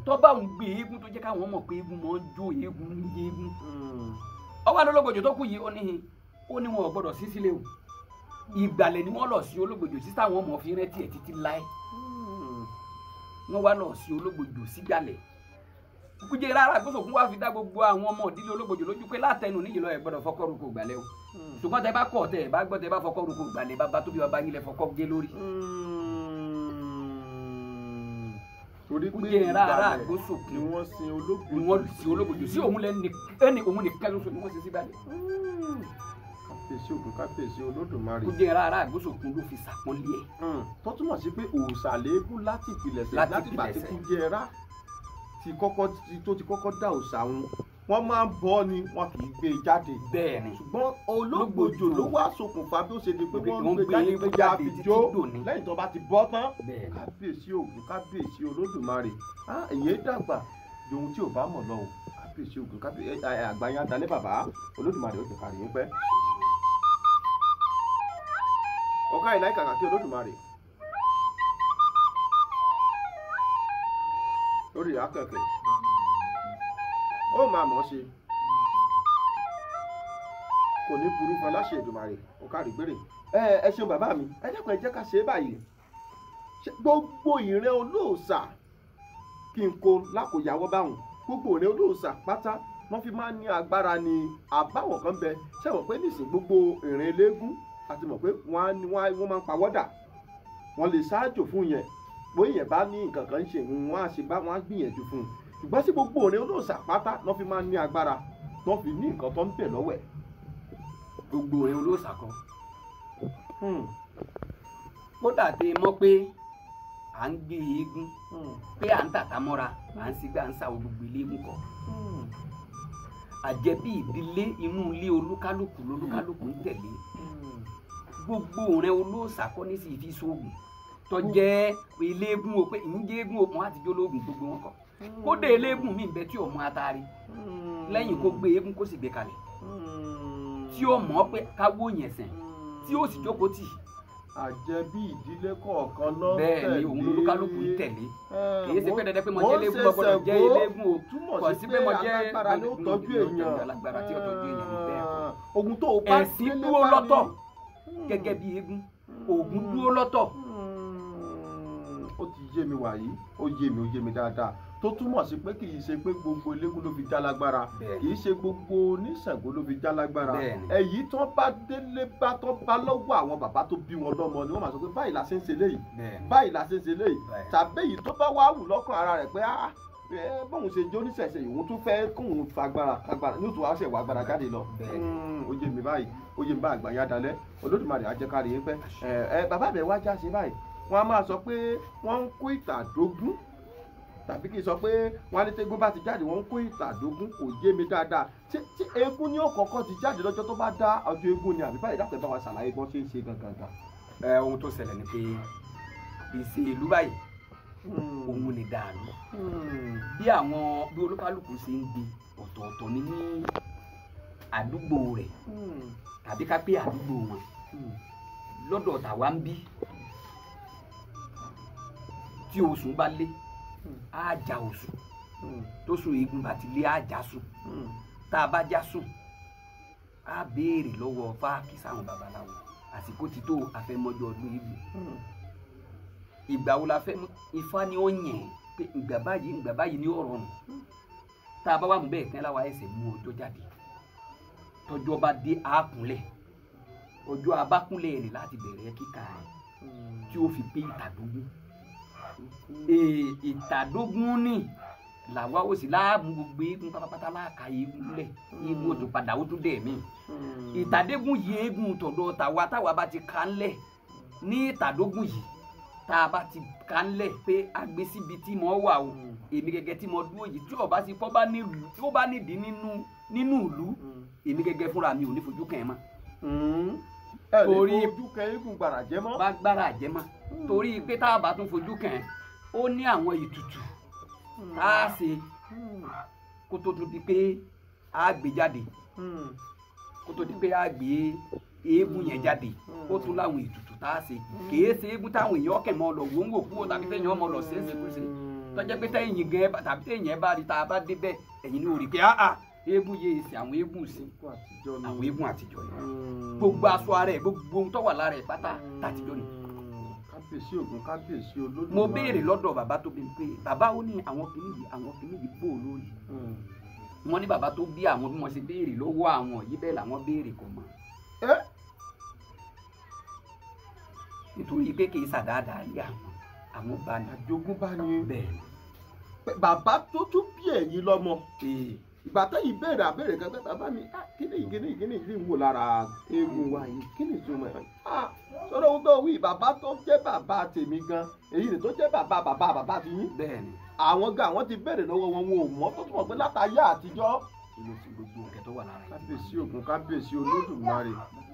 tó bá ń gbé eégún tó jẹ́ káwọn mọ̀ pé eégún mọ̀ ń jó eégún ń yé eégún ọwọ́ alólógbòjò tó kù yìí ó ní wọn ò gbọ́dọ̀ sí sílé o ìgbàlẹ̀ ni wọ́n lọ sí ológbòjò sí táwọn ọmọ fi rántí ẹ̀ títí láé wọ́n wá lọ sí ológbòjò sígbàlẹ̀ kújẹ rárá gbósòkun wá fi dá gbogbo àwọn ọmọ ìdílé ológbòjò lójú pé látẹnu níyì lọ ẹ gbọ́dọ̀ fọkọ ruko gbàlẹ̀ o ṣùgbọ́n tẹ bá kọ̀ tẹ ẹ bá gbọ́ tẹ bá fọkọ ruko gbàlẹ̀ bàbá tó bí bàbá yín lẹ fọkọ gé lórí. torí pé kújẹ rárá gbósòkun ni wọ́n sin ológbòjò ni wọ́n sin ológbòjò sí òun lẹ́ni òun nìkan lóṣù ni wọ́n sin sígbàlẹ̀. kábíyèsí Ògún kábíyèsí Olódùmarè. kújẹ rárá gbósòkun ló fi sàpọ́nlé ẹ̀. tó túmọ̀ sí pé òòṣà léegun láti ìpìlẹ̀ṣẹ̀ láti ìgbà tí kújẹ rá tó ti kọ́kọ́ dá òòṣà wọn máa ń bọ́ ni wọn kì í gbé e jáde. bẹ́ẹ̀ni ṣùgbọ́n ológbòjò ló wá ṣokùnfà bí ó ṣe di pé wọ́n ń gbé jáde pé já fi jó lẹ́yìn tó bá ti bọ́ tán. kábíyèsí Ògún kábíyèsí Olódùmarè èyí dàgbà ju ohun tí ò bá mọ̀ lọ o kábíyèsí Ògún kábíyèsí àgbáyé adalẹ́ bàbá Olódùmarè ó jẹ́ kárí yín pẹ́. ọ̀ká ìlà ìkàkà kí Olódùmarè lórí akẹ́kẹ́ ó máa mọ̀ ṣe kò ní burú fún aláṣẹ Èdùmàrè ọ̀ká rìgbèrè. ẹ ṣeun bàbá mi ẹ dẹ́kun ẹ jẹ́ ká ṣe é báyìí gbogbo ìran olóòṣà kí n kó lákòyàwó báwọn gbogbo ìran olóòṣà pátá wọ́n fi máa ń ní agbára ni àbáwọ̀ kan bẹ ṣé wọ́n pé nísìnyí gbogbo ìran eléégún àti mọ̀ pé wọ́n máa ń pawọ́dà wọ́n lè ṣáájò fún yẹn bóyá yẹn bá ní nǹkan kan ń ṣe wọ́n á ṣe bá wọ́n á gbìyànjú fún un ṣùgbọ́n sí gbogbo òní olóòṣà pátá wọ́n fi máa ń ní agbára wọ́n fi ní nǹkan tó ń bẹ̀ lọ́wọ́ ẹ̀. gbogbo òní olóòṣà kan kódà tẹ mọ̀ pé à ń gbé eégún pé à ń tàtà mọ́ra à ń sígbà ń sa gbogbo ilé mú kọ́ àjẹbí ìdílé inú ilé olúkálùkù lolúkálùkù ń tẹ̀lé gbogbo òní olóòṣà kọ́ ní sì fi sóògùn tọjẹ eléégún o pé ìyíjẹ eégún òkun àtijọ́ lóògùn gbogbo wọn kọ kódé eléégún mi bẹ tí ò mọ atari lẹ́yìn kó gbé eégún kó sì gbé kalẹ̀ tí ó mọ̀ pé káwó yẹn sẹ̀ tí ó sì jókòó tì. àjẹbí ìdílé kọ̀ọ̀kan náà tẹ̀lé bẹ́ẹ̀ ni òun lolúkálùkù ń tẹ̀lé kìí ṣe pé dandan pé mo jẹ́ eléégún mo gbọ́dọ̀ jẹ́ eléégún o kò sí pé mo jẹ́ alágbára ló tọ́jú èèyàn alágbára tí ó tọ́jú èèyàn ní bẹ́ẹ̀ kọ́. Ògún tó o bá ẹ̀sìn dúró lọ́tọ̀ gẹ́gẹ́ bí eégún Ògún dúró lọ́tọ̀. ó ti yé mi wàyí ó yé mi dáadáa tó túmọ̀ sí pé kì í ṣe pé gbogbo eléégún ló fi já lágbára kì í ṣe gbogbo oníṣàngó ló fi já lágbára èyí tó bá délé bá tó bá lọ́wọ́ àwọn bàbá tó bí wọn lọ́mọ ni wọ́n máa sọ pé báyìí la ṣe ń ṣe léyìí báyìí la ṣe ń ṣe léyìí tàbí èyí tó bá wá wù lọ́kàn ara rẹ̀ pé bóun ṣe jó oníṣẹ̀ṣe ìwọ̀n tó fẹ́ kóun fagbára ní òtún wá ṣẹ̀ wá agbára jáde lọ ó yé mi báyìí ó yé mi bá àgbáyé adalẹ́ Olódùmarè á jẹ́ ká rí yín pẹ́ bàbá mi wá já sí báyìí wọ́n á máa sọ pé wọ́n ń kó ìtàdógún tàbí kí n sọ pé wọ́n á ní tẹ́gbọ́n bá ti jáde wọ́n ń kó ìtàdógún kò yé mi dáadáa tí eégún ní òkọ̀ọ̀kan ti jáde lọ́jọ́ tó bá dá ọjọ́ eégún ni àbí báyìí dápẹ́ bá wa ṣàlàyé bọ́n ṣe ń ṣe gangan. ohun tó ṣẹlẹ̀ ni pé ìṣe ìlú báyìí òun lè dàrú bí olúkálùkù ṣe ń gbé ọ̀tọ̀ọ̀tọ̀ ní àdúgbò rẹ̀ tàbí ká pé àdúgbò wọn lọ́dọ̀ tàwa ń bí tí oṣù bá lé á já oṣù tó sùn eégún bá ti lé á já sùn tá a bá já sùn á béèrè lọ́wọ́ fáàkì sáwọn babaláwo àsìkò ti tó àfẹmọ́jọ́ ọdún eégún ìgbà wo la fẹ́ Ifá ni ó yẹn pé ìgbà báyìí ni ó rọrùn tá a bá wà mú bẹ́ẹ̀ tán láwa ẹsẹ̀ mú ọjọ́ jáde tọjọ́ bá dé àákúnlẹ̀ ọjọ́ abákúnlẹ̀ rẹ̀ láti bẹ̀rẹ̀ kíkà rẹ̀ tí ó fi pé ìtàdógún ìtàdógún ní làwa ó sì láàmú gbogbo eégún pátápátá láàka eégún lẹ̀ eégún tó padà ó tún dẹ̀ mí ìtàdógún yìí eégún tọ̀dọ̀ táwa bá ti ká ńlẹ̀ ní ìtàdógún yìí tá a bá ti ká ńlẹ̀ pé a gbé síbi tí mo wà o èmi gẹ́gẹ́ tí mo dúró yìí tí ọba sì kọ́ tí ó bá nídìí nínú ìlú èmi gẹ́gẹ́ fúnra mi ò ní fojú kàn ẹ́ mọ́. torí fojú kàn eégún gbàrà jẹ́ mọ́. bá gbàrà jẹ́ mọ́ torí pé tá a bá tún fojú kàn ẹ́ ó ní àwọn ìtùtù tá a ṣe kó tó tún di pé a gbé jáde kó tó di pé a gbé eégún yẹn jáde ó tún láwọn ìtùtù tá a ṣe kìí ṣe eégún táwọn èèyàn kẹ̀ mọ́ lọ wò ń wò kúrò tàbí tẹ̀yìn ọmọ lọ ṣe é ṣe kú ṣe tó jẹ́ pé tẹ́yìn gan tàbí tẹ́yìn ẹ bá rí tá a bá débẹ̀ ẹ̀yin ní orí pé eégún yé èsì àwọn eégún sí àwọn eégún àtijọ́ ni gbogbo aṣọ ara ẹ̀ gbogbo ohun tó wà lára ẹ̀ pátá tàtijọ́ ni. kábíyèsí Ògún kábíyèsí Olódùmarè. mo béèrè lọ́dọ̀ bàbá tó bí pé bàbá ó ní àwọn kìíní yìí bò lórí wọ́n ní bàbá tó bí àwọn bí wọ́n ṣe béèrè lọ́wọ́ àwọn yìí bẹ́ẹ̀ làwọn béèrè kò mọ̀ nítorí pé kì í ṣàdáadáa yé àwọn bá ní. àjogún bá ní. bẹ́ẹ̀ bàbá tó tún bí ẹ̀yin lọ́mọ ìgbà tẹ́yìn béèrè àbèrè kan pé bàbá mi kíni yìí ń wò lára eégún wa yìí kíni ìtumọ̀ ẹ̀ sọ́dọ̀ ohun tó wí bàbá tó jẹ́ bàbá tèmi gan èyí ni tó jẹ́ bàbá ti yín. bẹ́ẹ̀ni. àwọn gan àwọn ti béèrè lọ́wọ́ wọn ò mọ̀ tó túmọ̀ pé látàyé àtijọ́. ìlú ti gbogbo nǹkan tó wà lára yìí. kábíyèsí Ògún kábíyèsí Olódùmarè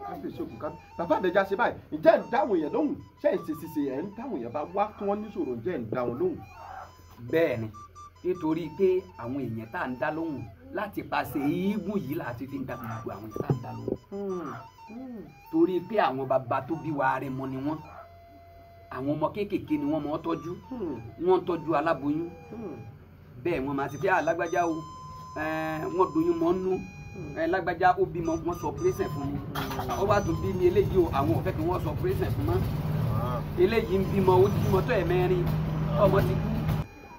kábíyèsí Ògún kábíyèsí. bàbá àbẹ̀já ṣe báyìí ǹjẹ́ ń dáhùn èèyàn lóhùn ṣé ń ṣe ẹ̀ ń dáhùn èèyàn bá wá kí wọ́n níṣòro ǹjẹ́ ń dáhùn lóhùn. bẹ́ẹ̀ni nítorí pé àwọn èèyàn tá à ń dá lóhùn láti pàṣẹ eégún yìí láti fi ń dá gbogbo àwọn èèyàn tá à ń dá lóhùn. torí pé àwọn bàbá tó bí wa rẹ̀ mọ́ ni wọ́n àwọn ọmọ kéékèèké ni wọ́n mọ̀ ọ́ tọ́jú wọ́n ń tọ́jú aláboyún bẹ́ẹ̀ wọ́n máa ti pé alágbájá o wọ́n doyún mọ́ nú lágbájá ó bímọ wọ́n sọ pírẹ́sẹ̀ fún mi ó bá tún bí mi eléyìí o àwọn ò fẹ́ kí wọ́n sọ pírẹ́sẹ̀ fún mọ́ eléyìí ń bímọ ó bímọ tó ẹ̀mẹ́rin ọmọ ti kú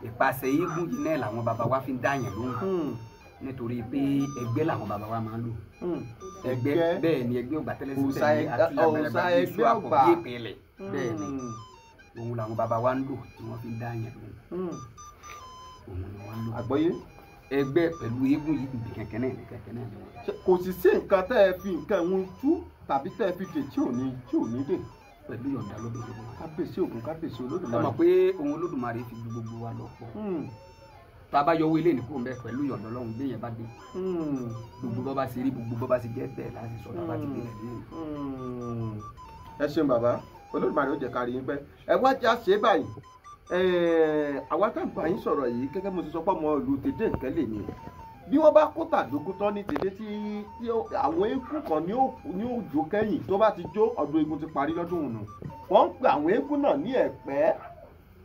ìpàṣẹ eégún yìí náà làwọn bàbá wa fi ń dáyàn lóhùn nítorí pé ẹgbẹ́ làwọn bàbá wa máa ń lò ẹgbẹ́ bẹ́ẹ̀ ni ẹgbẹ́ ògbà tẹ́lẹ̀ sí tẹ́lẹ̀ àti àgbàlagbà iṣu àpò bí ìpìlẹ̀ bẹ́ẹ̀ ni òun làwọn bàbá wa ń lò tí wọ́n fi ń dáyàn lóhùn òun ni wọ́n ń lò. àgbọ́yé. ẹgbẹ́ pẹ̀lú eégún yìí ibi kẹ̀kẹ́ náà ni wọ́n. kò sì sí nǹkan tẹ́ ẹ fi nǹkan ń tú tàbí tẹ́ ẹ fi dè tí ò ní dè. pẹ̀lú yọ̀ǹda lọ́dọ̀ kábíyèsí Ògún kábíyèsí Olódùmarè. ẹ mọ̀ pé òun Olódùmarè fi ju gbogbo wa lọ pọ̀ tá a bá yọ owó ilé nìkú mbẹ pẹ̀lú yọ̀ǹda Ọlọ́run bí yẹn bá dé gbogbo bọ́ bá ṣe rí gbogbo bọ́ bá ṣe jẹ́ bẹ́ẹ̀ láti sọ lábá ti bẹ̀rẹ̀ dé. ẹ ṣeun bàbá Olódùmarè ó jẹ́ ká rí yín pẹ́ ẹ wá já ṣe báyìí àwa tá à ń bá yín sọ̀rọ̀ yìí gẹ́gẹ́ mo ti sọ pé ọmọ ìlú tèdè nǹkan lè ní bí wọ́n bá kó tàdógún tán ní tèdè tí àwọn eégún kan ní ó jó kẹ́yìn tó bá ti jó ọdún eégún ti parí lọ́dún òun nù wọ́n ń pe àwọn eégún náà ní ẹ̀pẹ́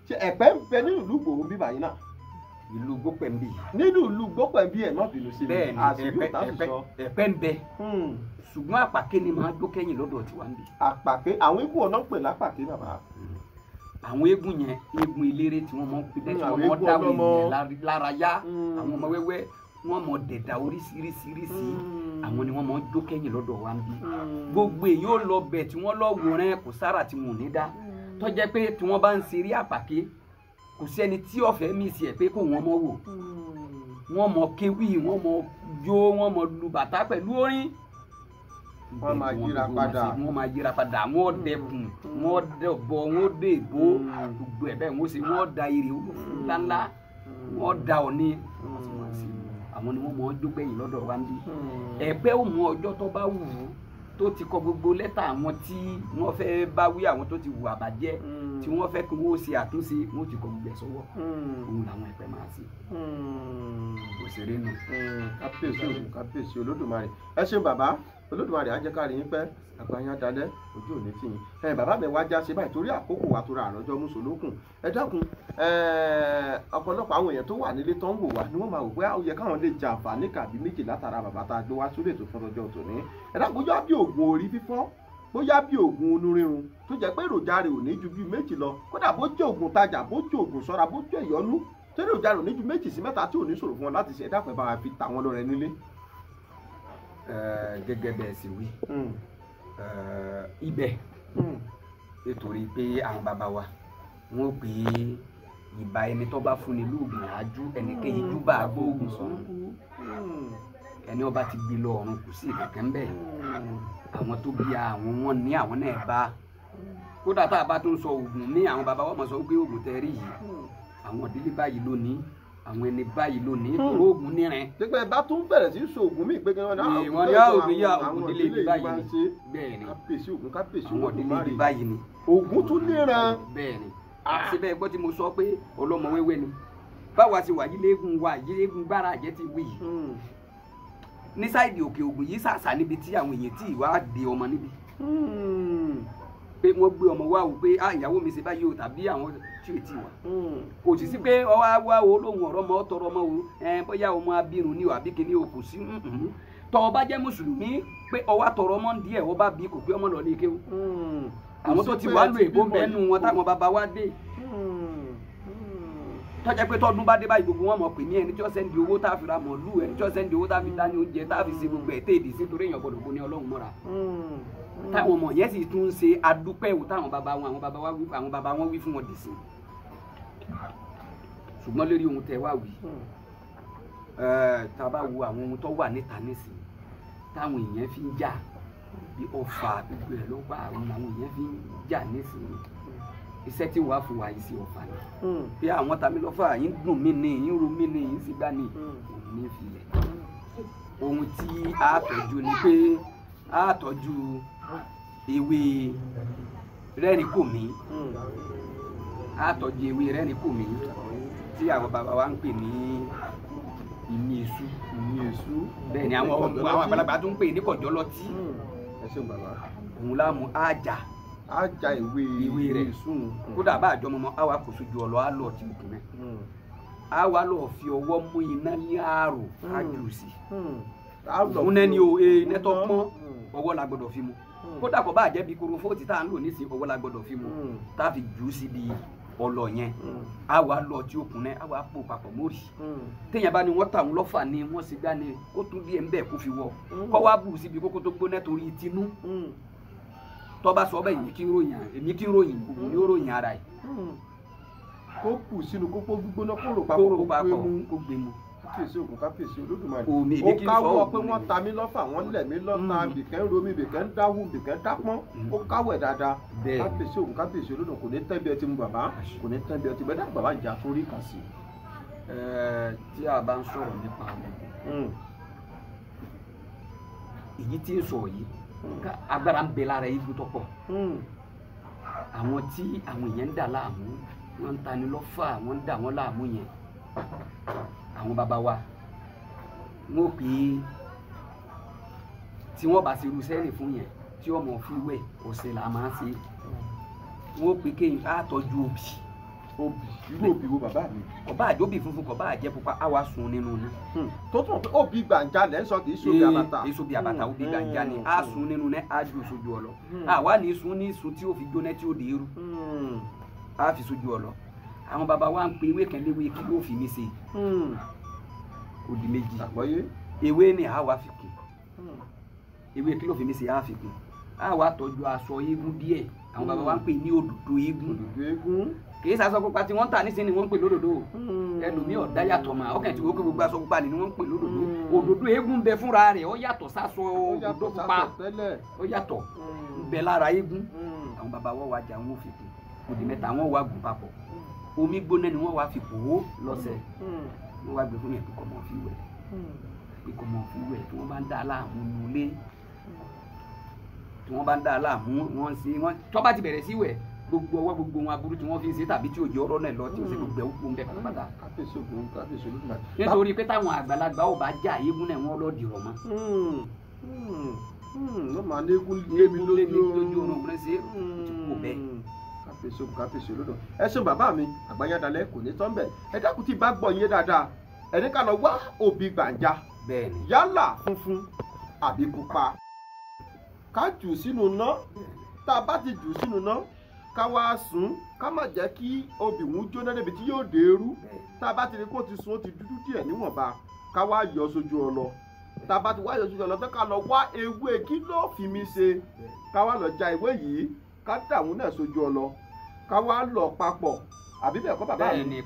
ṣe ẹ̀pẹ́ ń bẹ nínú ìlú Ìgbòho bí báyìí náà. ìlú Gbópẹ̀mbí. nínú ìlú Gbópẹ̀mbí ẹ̀ náà bínú sí mi. bẹ́ẹ̀ni ẹ̀pẹ́ ń bẹ ṣùgbọ́n àpàké ni màá jó kẹ́yìn lọ́dọ̀ tiwa ń bì. àpàké àwọn eégún ọ̀nà ń pè lápàké bàbá. àwọn eégún yẹn eégún eléré tí wọ́n mọ̀ pé tí wọ́n mọ̀ dáwọ́ ènìyàn lára yá àwọn ọmọ wẹ́wẹ́ wọ́n mọ̀ dẹ̀dà oríṣiríṣiríṣi àwọn ni wọ́n mọ̀ jó kẹ́yìn lọ́dọ̀ wa ń bí gbogbo èyí ó lọ bẹ̀ tí wọ́n lọ wòran kò sára tí wọn ò ní dá tó jẹ́ pé tí wọ́n bá ń ṣeré àpàké kò sí ẹni tí ọ̀fẹ́ mi sí ẹ̀ pé kó wọ́n mọ̀ wò wọ́n mọ̀ kéwì wọ́n mọ̀ jó wọ́n mọ̀ lu bàtà pẹ̀lú orin wọ́n máa yíra padà wọ́n dẹkùn wọ́n dẹbọ wọ́n dé ìbò gbogbo ẹ̀ bẹ́ẹ̀ wọ́n sì wọ́n da èrè ńláńlá wọ́n da òní àwọn ni wọ́n mọ̀ ọ́ jógbẹ́yìn lọ́dọ̀ wa ń bí ẹ̀pẹ́ ò mú ọjọ́ tó bá wù ú tó ti kọ gbogbo lẹ́tà àwọn tí wọ́n fẹ́ bá wí àwọn tó ti wù àbàjẹ́ tí wọ́n fẹ́ kí wọ́n ṣe àtúnṣe wọ́n ti kọ gbogbo ẹ̀ sọ́wọ́ òun làwọn ẹ̀pẹ́ máa ṣe òṣèré nù. kábíyèsí Ògún kábíyèsí Olódùmarè ẹ ṣeun bàbá Olódùmarè á jẹ́ ká rí yín pẹ́ àgbáyán dalẹ̀ ojú òní tì yín bàbá mi wá já ṣe báyìí torí àkókò wa tó ra àrọ́jọ́ mùsùlùkùn ẹ dákun ọ̀pọ̀lọpọ̀ àwọn èèyàn tó wà nílé tó ń wò wá ni wọ́n máa wò pé ó yẹ káwọn lè jẹ àǹfààní kàbí méjì látara bàbá tá a gbé wá sórí ètò fún ọjọ́ tòní ẹ dákun bóyá bí oògùn orí fífọ́ bóyá bí oògùn inú rírun tó jẹ́ pé èròjà rẹ̀ ò ní ju bí méjì lọ kódà bó jẹ́ oògùn tajà bó jẹ́ oògùn ṣọ́ra bó jẹ́ ìyọnú tó èròjà rẹ̀ ò ní ju méjì sí mẹ́ta tí ò ní ṣòro fún wọn láti ṣe ẹ dákun ẹ bá wa fi tà wọn lọ́rẹ nílé. gẹ́gẹ́ bẹ́ẹ̀ sì wí ibẹ̀ nítorí pé àwọn bàbá wa wọ́n pè é ìbá ẹni tó bá fún ni lóògùn àájú ẹnikẹ́ni júbà gbóògùn sọ̀rọ̀ ẹni ọba ti gbé lọ ọ̀run kò sí ìkankan bẹ́ẹ̀ àwọn tó bí àwọn wọn ní àwọn náà bá kódà tá a bá tún sọ oògùn ní àwọn bàbá wa mọ̀ sọ pé oògùn tẹ́ rí yìí àwọn ìdílé báyìí lónìí àwọn ẹni báyìí lónìí tó oògùn nírin. pípẹ́ bá tún bẹ̀rẹ̀ sí sọ oògùn míì pé kí wọ́n ní oògùn yá oògùn ìdílé ibi báyìí ni bẹ́ẹ̀ ni kábíyèsí Ògún kábíyèsí àwọn ìdílé ibi báyìí ni oògùn tún níran. bẹ́ẹ̀ ni síbẹ̀ gbọ́ tí mo sọ pé ọlọ́mọ wẹ́wẹ́ ni báwa ti wà yíléegun wa yíléegun gbára àjẹ́ ti wí yìí ní sáìdì òkè ògùn yìí sàṣà níbi tí àwọn èèyàn tí ìwà dé ọmọ níbi pé wọ́n gbé ọmọ wa wò pé ìyàwó mi ṣe báyìí o tàbí àwọn tí ò tí wà kò sì sí pé ọwọ́ wa wo lóhùn ọ̀rọ̀ ọmọ tọrọ ọmọ wo bóyá ọmọ abirùn ni o àbí kíní o kò sí tọ́ ọ bá jẹ́ mùsùlùmí pé ọwọ́ tọrọ ọmọ ń díẹ̀ ọba bí kò pé ọmọ lọ ní ike o àwọn tó ti wà lò èbó bẹ́ẹ̀ nù wọn táwọn bàbá wa dé tọ́jà pé tọ́dún bá dé báyìí gbogbo wọn mọ̀ pé ní ẹni tí wọ́n sẹ́ndì owó tá a fi ra mọ̀lú ẹni tí wọ́n sẹ́ndì owó tá a fi dání oúnjẹ tá a fi ṣe gbogbo ẹ̀ téèdì sí torí èèyàn gbọ́dọ̀ bó ní ọlọ́run mọ́ra táwọn ọmọ yẹn sì tún ṣe adúpẹ́ wò táwọn bàbá wọn wí fún wọn dì sí ṣùgbọ́n lórí ohun tẹ wá wí tá a bá wo àwọn ohun tó wà níta nísìn táwọn èèyàn fi ń jà bí ọfà gbogbo ẹ̀ ló wà àwọn èèyàn fi ń jà nísìn iṣẹ́ tí wàá fún wa yìí sí ọ̀fà ni bí àwọn tàmí lọ́fà yín dùn mí ni yín ro mí ni yín sì gbá ni òun ní ìfilẹ̀ ohun tí a tọ́jú ni pé a tọ́jú ewé rẹ́rìnkòmí a tọ́jú ewé rẹ́rìnkòmí tí àwọn bàbá wa ń pè ní ìní èṣù bẹ́ẹ̀ ni àwọn àgbàlagbà tó ń pè ní kọ̀jọ́lọ́tí ẹ ṣeun bàbá òun láàmú àjà ìwé rẹ̀ kódà bá àjọ mọ́mọ́ àwa kò sojú ọ̀lọ́ á lọ tí òkun rẹ̀ àwa lọ fi ọwọ́ mú iná ní àárò ájú sí òun náà ni o nẹ́tọ́ pọ́n ọwọ́ la gbọ́dọ̀ fi mu kódà kò bá jẹ́ bí korofóòtì tá à ń lò nísìn ọwọ́ la gbọ́dọ̀ fi mu tá a fi jù ú sí di ọlọ yẹn àwa lọ tí òkun rẹ̀ àwa pò papọ̀ mórí téèyàn bá ní wọ́n tà wọ́n lọ́fà ni wọ́n sì gbá ni kó tún bí ẹ̀ ń bẹ̀ kó fi wọ̀ kọ́ wá bù síbi kókó tó gbóná torí tinú tọ́ba sọ bẹ́ẹ̀ yìí kí n ròyìn èmi kí n ròyìn òun ni ó ròyìn ara yìí. kó kù sínú kókó gbígbóná kóró papọ̀ kó gbé mu. káfíèsí ògùn káfíèsí olódùmarè. omi ó káwọ́ pé wọ́n ta mí lọ́fà wọ́n lẹ̀ mí lọ́ta bìkẹ́ ń romi bìkẹ́ ń dáhùn bìkẹ́ ń dápọ́n ó káwọ̀ ẹ̀ dáadáa. káfíèsí ògùn káfíèsí olódùmarè kò ní tẹ́ bí ẹ ti mú bàbá kò ní tẹ́ bí ẹ ti bẹ́ẹ̀ dáàbò bàbá ìjà torí kà sí. tí a bá ń sọ̀rọ̀ nípa èyí tí ń sọ yìí agbára ń bẹ lára igun tó pọ̀ àwọn tí àwọn èèyàn ń dà láàmú wọ́n ń tani lọ́fà wọ́n ń dà wọ́n láàmú yẹn àwọn bàbá wa wọ́n pè é tí wọ́n bá ṣe irú sẹ́ẹ̀lì fún yẹn tí ọmọ fi wẹ̀ ọ̀sẹ̀ là máa ń ṣe wọ́n pè kéyìn á tọ́jú òbí irú òbí wo bàbá mi. kọ̀bá àjọbí funfun kọ̀bá àjẹ́ pupa á wá sun nínú ní. tó tún pé òbí gbàǹjà lẹ́ ń sọ kì í ṣòbí àbàtà. kì í ṣòbí àbàtà òbí gbàǹjà ni á sun nínú ní á ju sojú ọlọ. àwa ní sun tí ó fi jóná tí ó di irú. á fi sojú ọlọ. àwọn bàbá wa ń pe ewé kan léwé kí ló fi mí ṣe. ó di méjì. àgbọ́yé. ewé ni á wá fi kún. ewé kí ló fi mí ṣe á fi kún. á wá tọ́jú aṣọ eégún díẹ̀. àwọn bàbá wa ń pè ní òdòdó eégún. kì í sasọ pupa tí wọ́n ń tà nísìnyí ni wọ́n ń pè lódòdó ẹlòmíì ọ̀dá yàtọ̀ mà ọkàn tí wọ́n pè gbogbo aṣọ pupa ni wọ́n ń pè lódòdó òdòdó eégún bẹ fúnra rẹ̀ ó yàtọ̀ sásọ òdòdó pupa ó yàtọ̀ bẹ lára eégún àwọn bàbá wọn wá jà wọn fi kù òdì mẹ́ta wọn wá gùn papọ̀ omi gbóná ni wọ́n wá fi kù ó lọ́sẹ̀ wọ́n wá gbé fún yẹn kíkọ́ mọ́ fi wẹ̀ tí wọ́n bá ń dá aláàmú nulẹ̀ tí wọ́n bá ń dá aláàmú wọ́n ṣe wọ́n tó bá ti bẹ̀rẹ̀ sí wẹ̀ gbogbo ọwọ́ gbogbo wọn aburú tí wọ́n fi ń ṣe tàbí tí òjò ọ̀rọ̀ náà lọ tí ó ṣe gbogbo ẹ̀wù gbòǹbẹ̀ pátápátá. nítorí pé táwọn àgbàlagbà ò bá já eégún náà wọ́n lọ́ọ́ dìrọ̀ mọ́. ló máa ní eégún lé mi lójú oorun òun ṣe kò bẹ́ẹ̀. káfíńsì olódò ẹ ṣeun bàbá mi àgbáyádalẹ̀ kò ní tán bẹ̀ ẹ dákun tí bá gbọ́ yín dáadáa ẹni ká lọ wá òbí gbàǹjà yálà funfun àbí pupa ká jù sínú ná tá a bá ti jù sínú ná ká wá sùn ká má jẹ́ kí obì ń jóná débi tí yóò dèrú tá a bá ti rí kó ti sùn ó ti dúdú díẹ̀ níwọ̀nba ká wá yọ sójú ọlọ tá a bá ti wá yọ sójú ọlọ tó ká lọ wá ewé kí ló fi mí ṣe ká wá lọ já ewé yìí ká dààmú náà sójú ọlọ ká wá lọ papọ̀ àbí bẹ́ẹ̀ kọ́ bàbá mi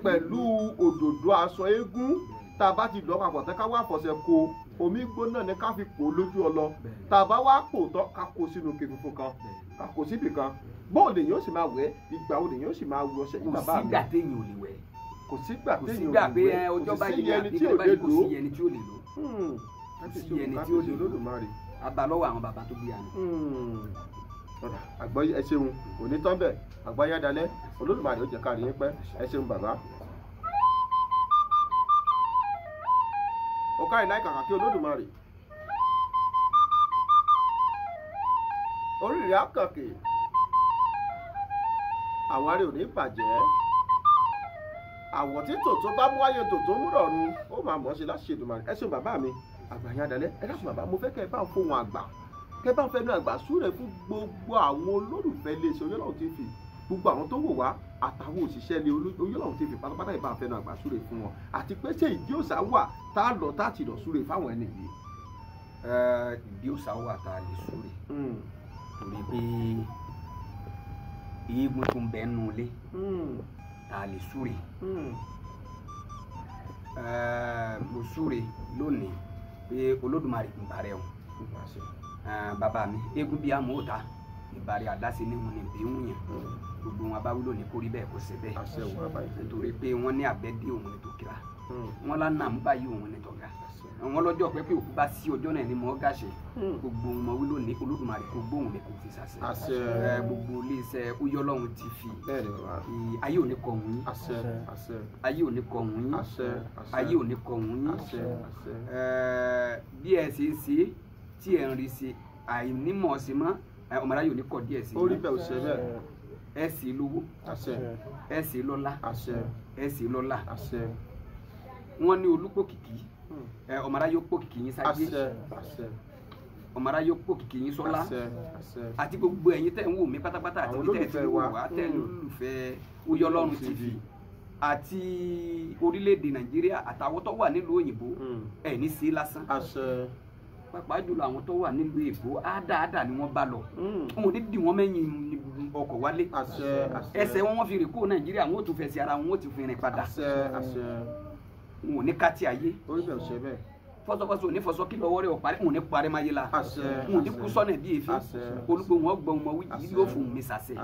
pẹ̀lú òdòdó aṣọ eégún tá a bá ti lọ papọ̀ tán ká wá fọṣẹ ko omi gbóná ni ká fi pò lójú ọlọ tá a bá wá pò tán ká kó sínú ike funfun kan ká kó síbì kan bóò lè yóò sì máa wẹ̀ ìgbà wo lè yóò sì máa wọ ọṣẹ yìí bàbá mi. kò sígbà téèyàn ò lè wẹ̀. kò sígbà téèyàn ò lè wẹ̀ ọjọ́ báyìí ẹni tí ò lè lò ó sí ẹni tí ò lè lò sí ẹni tí ò lè lò abalọ́wọ́ àwọn bàbá tó bí àná. àgbọ̀yé ẹ ṣeun òní tán bẹ̀ àgbáyádalẹ̀ Olódùmarè ó jẹ́ ká rí yín pẹ́ ẹ ṣeun bàbá. ó kárí láì kàkà kí Olódùmarè. oríire àkànkè àwárí ò ní bàjẹ́ àwọ̀ tí tòótọ́ bá mú ayé tòótọ́ mú rọ̀rùn ó máa mọ̀ ọ́ ṣe láṣẹ Èdùmàrè. ẹ ṣeun bàbá mi àgbà yín adalẹ́ ẹ dákun bàbá mo fẹ́ kẹ́ ẹ bá ń fohùn àgbà kẹ́ ẹ bá ń fẹnu àgbà súre fún gbogbo àwọn olólùfẹ́ iléeṣẹ́ Oyèlọ́run TV gbogbo àwọn tó wò wá àtàwọn òṣìṣẹ́ ní Oyèlọ́run TV pátápátá ìbá ń fẹnu àgbà súre fún wọn àti pé ṣé ìdí òòṣà wà tá a lọ tá a ti lọ súre fáwọn ẹni yìí. ìdí òòṣà wà tá a lè súre torí pé eégún tó ń bẹ nù ilé tá a lè súre mo súre lónìí pé Olódùmarè ń bàrẹ̀ o bàbá mi eégún bíi amóhùtá ìbàrẹ̀ àdáṣe níhun ní ìbéhùn yẹn gbogbo wọn bá wúlò ní kórí bẹ́ẹ̀ kó ṣe bẹ́ẹ̀ nítorí pé wọ́n ní àbẹ́dé òun ní tòkìrà wọ́n lánàá mú báyìí òun ní tọ̀gá àwọn lọ́jọ́ pé òkú bá sí ọjọ́ náà ni mo gàṣẹ gbogbo wọn wúlò ní Olódùmarè kó gbóhùn ní kò fi ṣàṣẹ gbogbo iléeṣẹ́ Oyèlọ́run TV ayé òní kọ wọ́n yín ayé òní kọ wọ́n yín ayé òní kọ wọ́n yín bí ẹ ṣe é ṣe tí ẹ ń rí ṣe àìnímọ̀ ṣe mọ́ ọmọdé ayé òní kọ díẹ̀ sí i orí bẹ́ẹ̀ ò ṣe bẹ́ẹ̀ ẹ sì lówó ẹ sì lọ́lá ẹ sì lọ́lá wọ́n ní olúpòkìkí ọmọdé ayé òpòkìkí yín sáyé ọmọdé ayé òpòkìkí yín sọ́lá àti gbogbo ẹ̀yin tẹ́ ń wò mí pátápátá àti bí tẹ́ ẹ ti wò wá tẹ́ olólùfẹ́ Oyèlọ́run TV àti orílẹ̀-èdè Nàìjíríà àtàwọn tó wà nílùú òyìnbó ẹ̀ ní sí lásán pàápàá jùlọ àwọn tó wà nílùú èkó ádáadáa ni wọ́n bá lọ wọn ò ní dì wọ́n mẹ́yìn ọkọ̀ wálé ẹsẹ̀ wọn fi rìn kó Nàìjíríà wọn ò tún fẹsẹ̀ ara wọn ò tún fi rìn padà wọn ò ní ká tí ayé fọsọfọsọ òní fọsọ kí lọ́wọ́ rẹ̀ ọ̀parí wọn ò ní parí máyé la wọn ò ní kú sọ́nà bí èéfín olùgbò wọn gbọ́ wọn wí yìí yóò fún mi sàṣẹ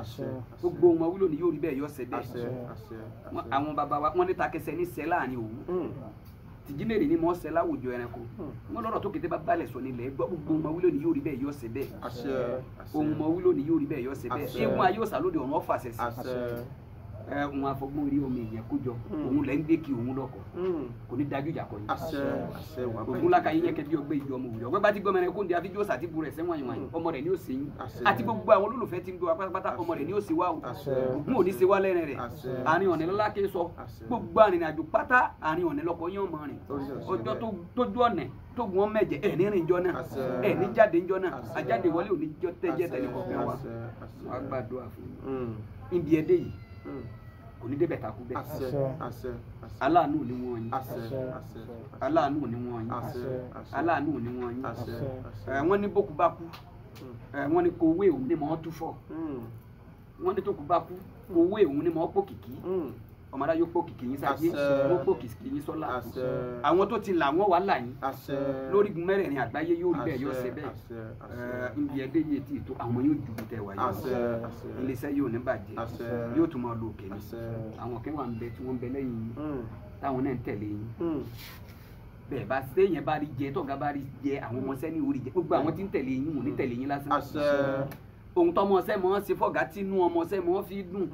gbogbo wọn wí lónìí yóò rí bẹ́ẹ̀ yọ ṣẹ bẹ́ẹ̀ àwọn bàbá wa wọn ní takẹsẹ ní sẹ́ láàrin òwú tìjínèrè ni mọ ṣẹ láwùjọ ẹranko wọn lọ́rọ̀ tó kété bá balẹ̀ sọ nílẹ̀ gbọ́ gbogbo ọmọ wílò ni yóò rí bẹ́ẹ̀ yọ ṣẹ bẹ́ẹ̀ ohun ọmọ wílò ni yóò rí bẹ́ẹ̀ yọ ṣẹ bẹ́ẹ̀ ewu ayé òsà lóde ọ̀run ọ̀fà ṣẹṣẹ òun afọgbọ́n rí omi ìyẹn kó jọ òun lẹ́ ń gbé kí òun lọ́kọ̀ kò ní dájú ìjà kọ yìí ògùn láka yín yẹn kẹbí ọgbẹ́ ìjọ ọmọ òwúrọ̀ ọgbẹ́ bá ti gbọ́mọ ẹranko ní afíjọ́ òsà ti bu rẹ̀ sẹ́wọ̀n yìí ọmọ rẹ̀ ni ó ṣe yín àti gbogbo àwọn olólùfẹ́ ti ń gbé wa pátápátá ọmọ rẹ̀ ni ó ṣe wá o ògùn ò ní ṣe wá lẹ́rìn rẹ̀ àárín ọ̀nẹ́ lọ́lá ké sọ gbogbo àrìnrìn àjò pátá àárín ọ̀nẹ́ lọ́kọ̀ yín ọmọ rìn ọjọ́ tójú ọ̀nẹ́ tó gun ọmọ ẹ̀jẹ̀ ẹ̀ ní rìn jọ náà ẹ̀ ní jáde jọ náà ajáde wọlé òní jọ tẹ́jẹ́ tẹ́lẹ̀ kọ̀ọ̀kan wa wàá gbàdúrà fún mi ibi ẹdẹ yìí kò ní débẹ̀ takú bẹ́ẹ̀ aláàánú ni wọ́n yín aláàánú ni wọ́n yín aláàánú ni wọ́n yín wọ́n ní bókú bá kú wọ́n ní kò wé òun ní mọ́ túfọ̀ wọ́n ní tó kú bá kú kò wé òun ní mọ́ pòkìkí ọmọdé yóò pòkìkí yín sáyé wọ́n pòkìkí yín sọ́lá àwọn tó ti là wọ́n wà là yín lórígun mẹ́rẹ̀ẹ̀rin àgbáyé yóò rí bẹ́ẹ̀ yóò ṣe bẹ́ẹ̀ ibi ẹdẹ yìí ti tó àwọn yóò ju tẹ wáyé iléeṣẹ́ yóò ní bàjẹ́ yóò tún máa lo òkè ní àwọn kẹ́ wà ń bẹ tí wọ́n ń bẹ lẹ́yìn yín táwọn náà ń tẹ̀lé yín bẹ́ẹ̀ bá séèyàn bá rí jẹ tọ́gá bá rí jẹ àwọn ọmọọṣẹ́ ní orí jẹ gbogbo àwọn tí ń tẹ̀lé yín wọ́n ní tẹ̀lé yín lásán ohun tọmọọṣẹ́ mọ́ ṣe fọ́gá tí inú ọmọọṣẹ́ mọ́ fi dùn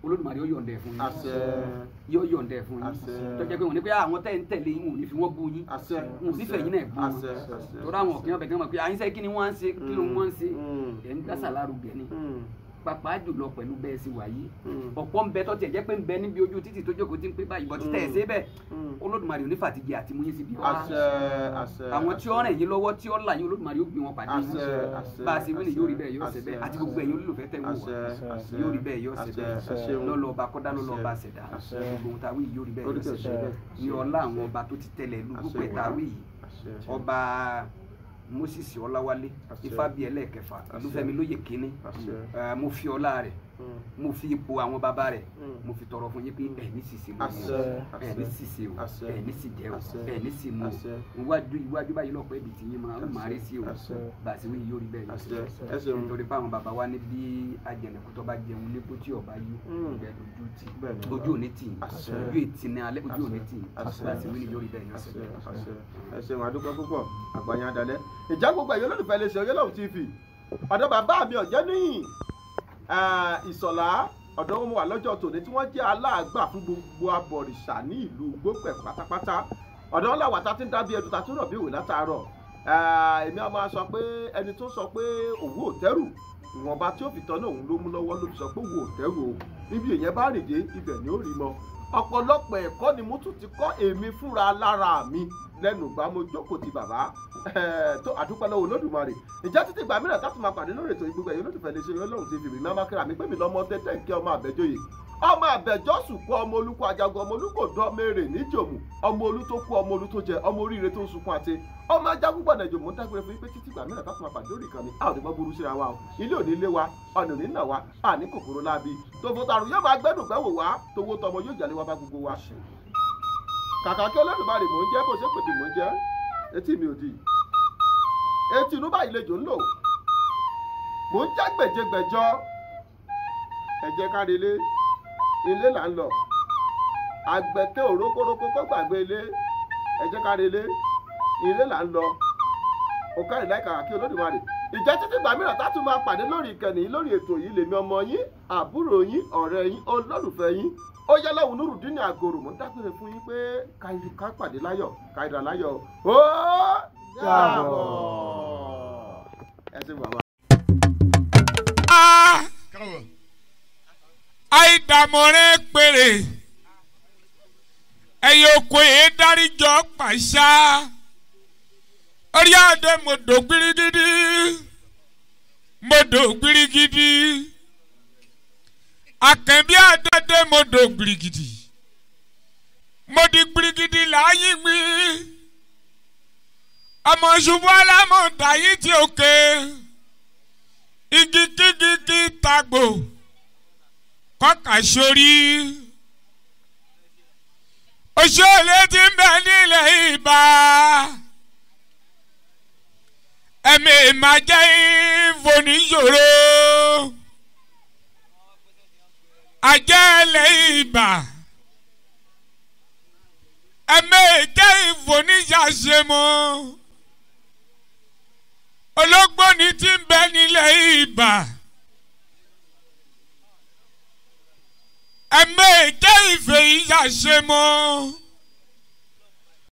Olódùmarè yóò yọ̀ǹda ẹ̀ fún yín yóò yọ̀ǹda ẹ̀ fún yín tó jẹ́ pé wọ́n ní pé àwọn tẹ́ ń tẹ̀lé yín wọ́n ní fi wọ́n bú yín wọ́n ní fẹ̀yìn náà bú wọn tó ráwọn ọ̀kẹ́ ọ̀bẹ̀ kí wọ́n mọ̀ pé àyíṣẹ́ kí ni wọ́n ń ṣe kí ló wọ́n ń ṣe ẹ̀ ń gbàsà lárugẹ ni pàápàá jùlọ pẹ̀lú bẹ́ẹ̀ sí wáyé ọ̀pọ̀ ń bẹ tó tiẹ̀ jẹ́ pé ń bẹ níbi ojú títì tó jókòó tí ń pé báyìí bọ́ títẹ̀ ẹ̀ ṣe bẹ́ẹ̀ Olódùmarè òní fàtìjì àti mú yín síbi ọ̀la àwọn tí ó rìn yín lọ́wọ́ tí ó là yín Olódùmarè ó gbé wọn pàdé yín bá a ṣe wí ni yóò rí bẹ́ẹ̀ yóò ṣe bẹ́ẹ̀ àti gbogbo ẹ̀yin olólùfẹ́ tẹ̀ wọ́n yóò rí bẹ́ẹ̀ yóò ṣe bẹ́ẹ̀ lọ́lọ́ ọba kọ́dá lọ́lọ́ ọba ṣẹ̀dá gbogbo ohun táwí yóò rí bẹ́ẹ̀ yóò ṣe bẹ́ẹ̀ ní ọlá àwọn ọba tó ti tẹ̀lẹ̀ lú gbogbo táwí ọba Moses Ọláwálé Ifábíyì ẹlẹ́ẹ̀kẹfà Olúfẹ́mi lóyè kínní mo fi ọlá rẹ̀ mo fi ipò àwọn bàbá rẹ̀ mo fi tọrọ fún yín pé ẹ̀ní ṣìṣe lónìí ẹ̀ní ṣìṣe o ẹ̀ní ṣìjẹ́ o ẹ̀ní ṣìmú o iwájú báyìí lọ́pọ̀ ibi tí yín máa rí sí o bàtí wí yóò rí bẹ́ẹ̀ yóò nítorí pé àwọn bàbá wa ní bí ajẹnìkú tó bá jẹun níbo tí ọba yí bẹ́ẹ̀ ojú òní tì ojú ètì ní alẹ́ ojú òní tì bàtí wí yóò rí bẹ́ẹ̀ yóò ṣe bẹ́ẹ̀. ẹ ṣeun àdúpẹ́ púpọ̀ àgbáyé adalẹ́ ìjà gbogbo ẹ̀yọ́ lólùfẹ́ lè ṣe Oyèlọ́run TV ọ̀dọ̀ bàbá mi Ọ̀jẹ́níyìn Ìṣọ̀lá ọ̀dọ̀ wọn wà lọ́jọ́ tòní tí wọ́n jẹ́ aláàgbà fún gbogbo abọ̀rìṣà ní ìlú Gbópẹ̀ pátápátá ọ̀dọ̀ wọn làwà tá ti ń dábí ẹdùn tá tún rọ̀ bí ìwé látàárọ̀ èmi a máa sọ pé ẹni tó sọ pé òwú ò tẹ́rù ìwọ̀nba tí ó fi tán náà òun ló mú lọ́wọ́ ló fi sọ pé òwú ò tẹ́rù o níbi èèyàn bá rìn dé ibẹ̀ ni ó rí mọ́ ọ̀pọ̀lọpọ̀ ẹ̀kọ́ ni mo tún ti kọ́ èmi fúnra lára mi lẹ́nu ìgbà mo jókòó ti bàbá tó àdúpẹ́ lọ́wọ́ Olódùmarè ìjẹ́ títí ìgbà mìíràn láti máa pàdé lórí ètò ìgbógbó ẹ̀yìn olólùfẹ́ lè ṣe lọ́lọ́run ti fi mi máa kíra mi pé mi lọ́mọ tẹ́tẹ́ nkẹ́ ọmọ àbẹ́jọ́yè ọmọ àbẹ̀jọ́sùn kú ọmọ olúkọ ajagun ọmọ olúkọ dọ́mẹ́rẹ̀ níjòmù ọmọ olú tó kú ọmọ olú tó jẹ ọmọ oríire tó ń sunkún àti ọmọ ajagun gbọ̀nà ìjòmù ń dágbére fún yín pé títí ìgbà mìíràn láti máa pàdé lórí ìkànnì a ò ní mọ́ burú síra wa o ilé ò ní lé wa ọ̀nà ò ní nà wa a ní kòkòrò láabi tòfò tàrùn yóò máa gbẹ́dùn gbẹ́wò wá towó tọmọ yóò jàlé wa bá gbogbo wa ṣe kàkà kí Olódùmarè mò ń jẹ́ bó ṣe pèdè mò ń jẹ́ etí mi ò di etí inú báyìí lejò ń lò mò ń já gbèjègbèjọ ẹ jẹ́ ká relé ilé là ń lọ àgbẹ̀kẹ́ òrókórókó kó gbàgbé ilé ẹ jẹ́ ká relé ilé là ń lọ òkà ìláìka kí Olódùmarè ìjẹ́ títí gbà mìíràn tá tún máa pàdé lórí ìkànnì lórí ètò yìí lèmi ọmọ yín àbúrò yín ọ̀rẹ́ yín olólùfẹ́ yín ó yẹ lọ́wọ́ Nurudeen Agoro mo ń dágbére fún yín pé ká pàdé láyọ̀ ká ìdá láyọ̀ ó dàbọ̀ ẹ ṣe bàbá. àìdàmọ̀rẹ́ péré ẹ̀yẹ oko yìí dáríjọ́ pàṣá orí àdé mọ̀dọ̀ gbirigidi akẹ́bí àdé mọ̀dọ̀ gbirigidi mọ̀dí gbirigidi láyé mi ọmọ ṣubú alámọ̀dá yìí ti òkè igi kíkíkí tagbò kọ́kà sórí òṣèlú ti ń bẹ nílẹ̀ Ìbà ẹ̀mí máa jẹ́ ìfòníṣòro àjẹ́lẹ̀ Ìbà ẹ̀mí jẹ́ ìfòníṣàṣemọ́ ológbòní ti ń bẹ nílẹ̀ Ìbà. ẹ̀mẹ́ jẹ́ ìfẹ́ ìyá ṣe mọ́.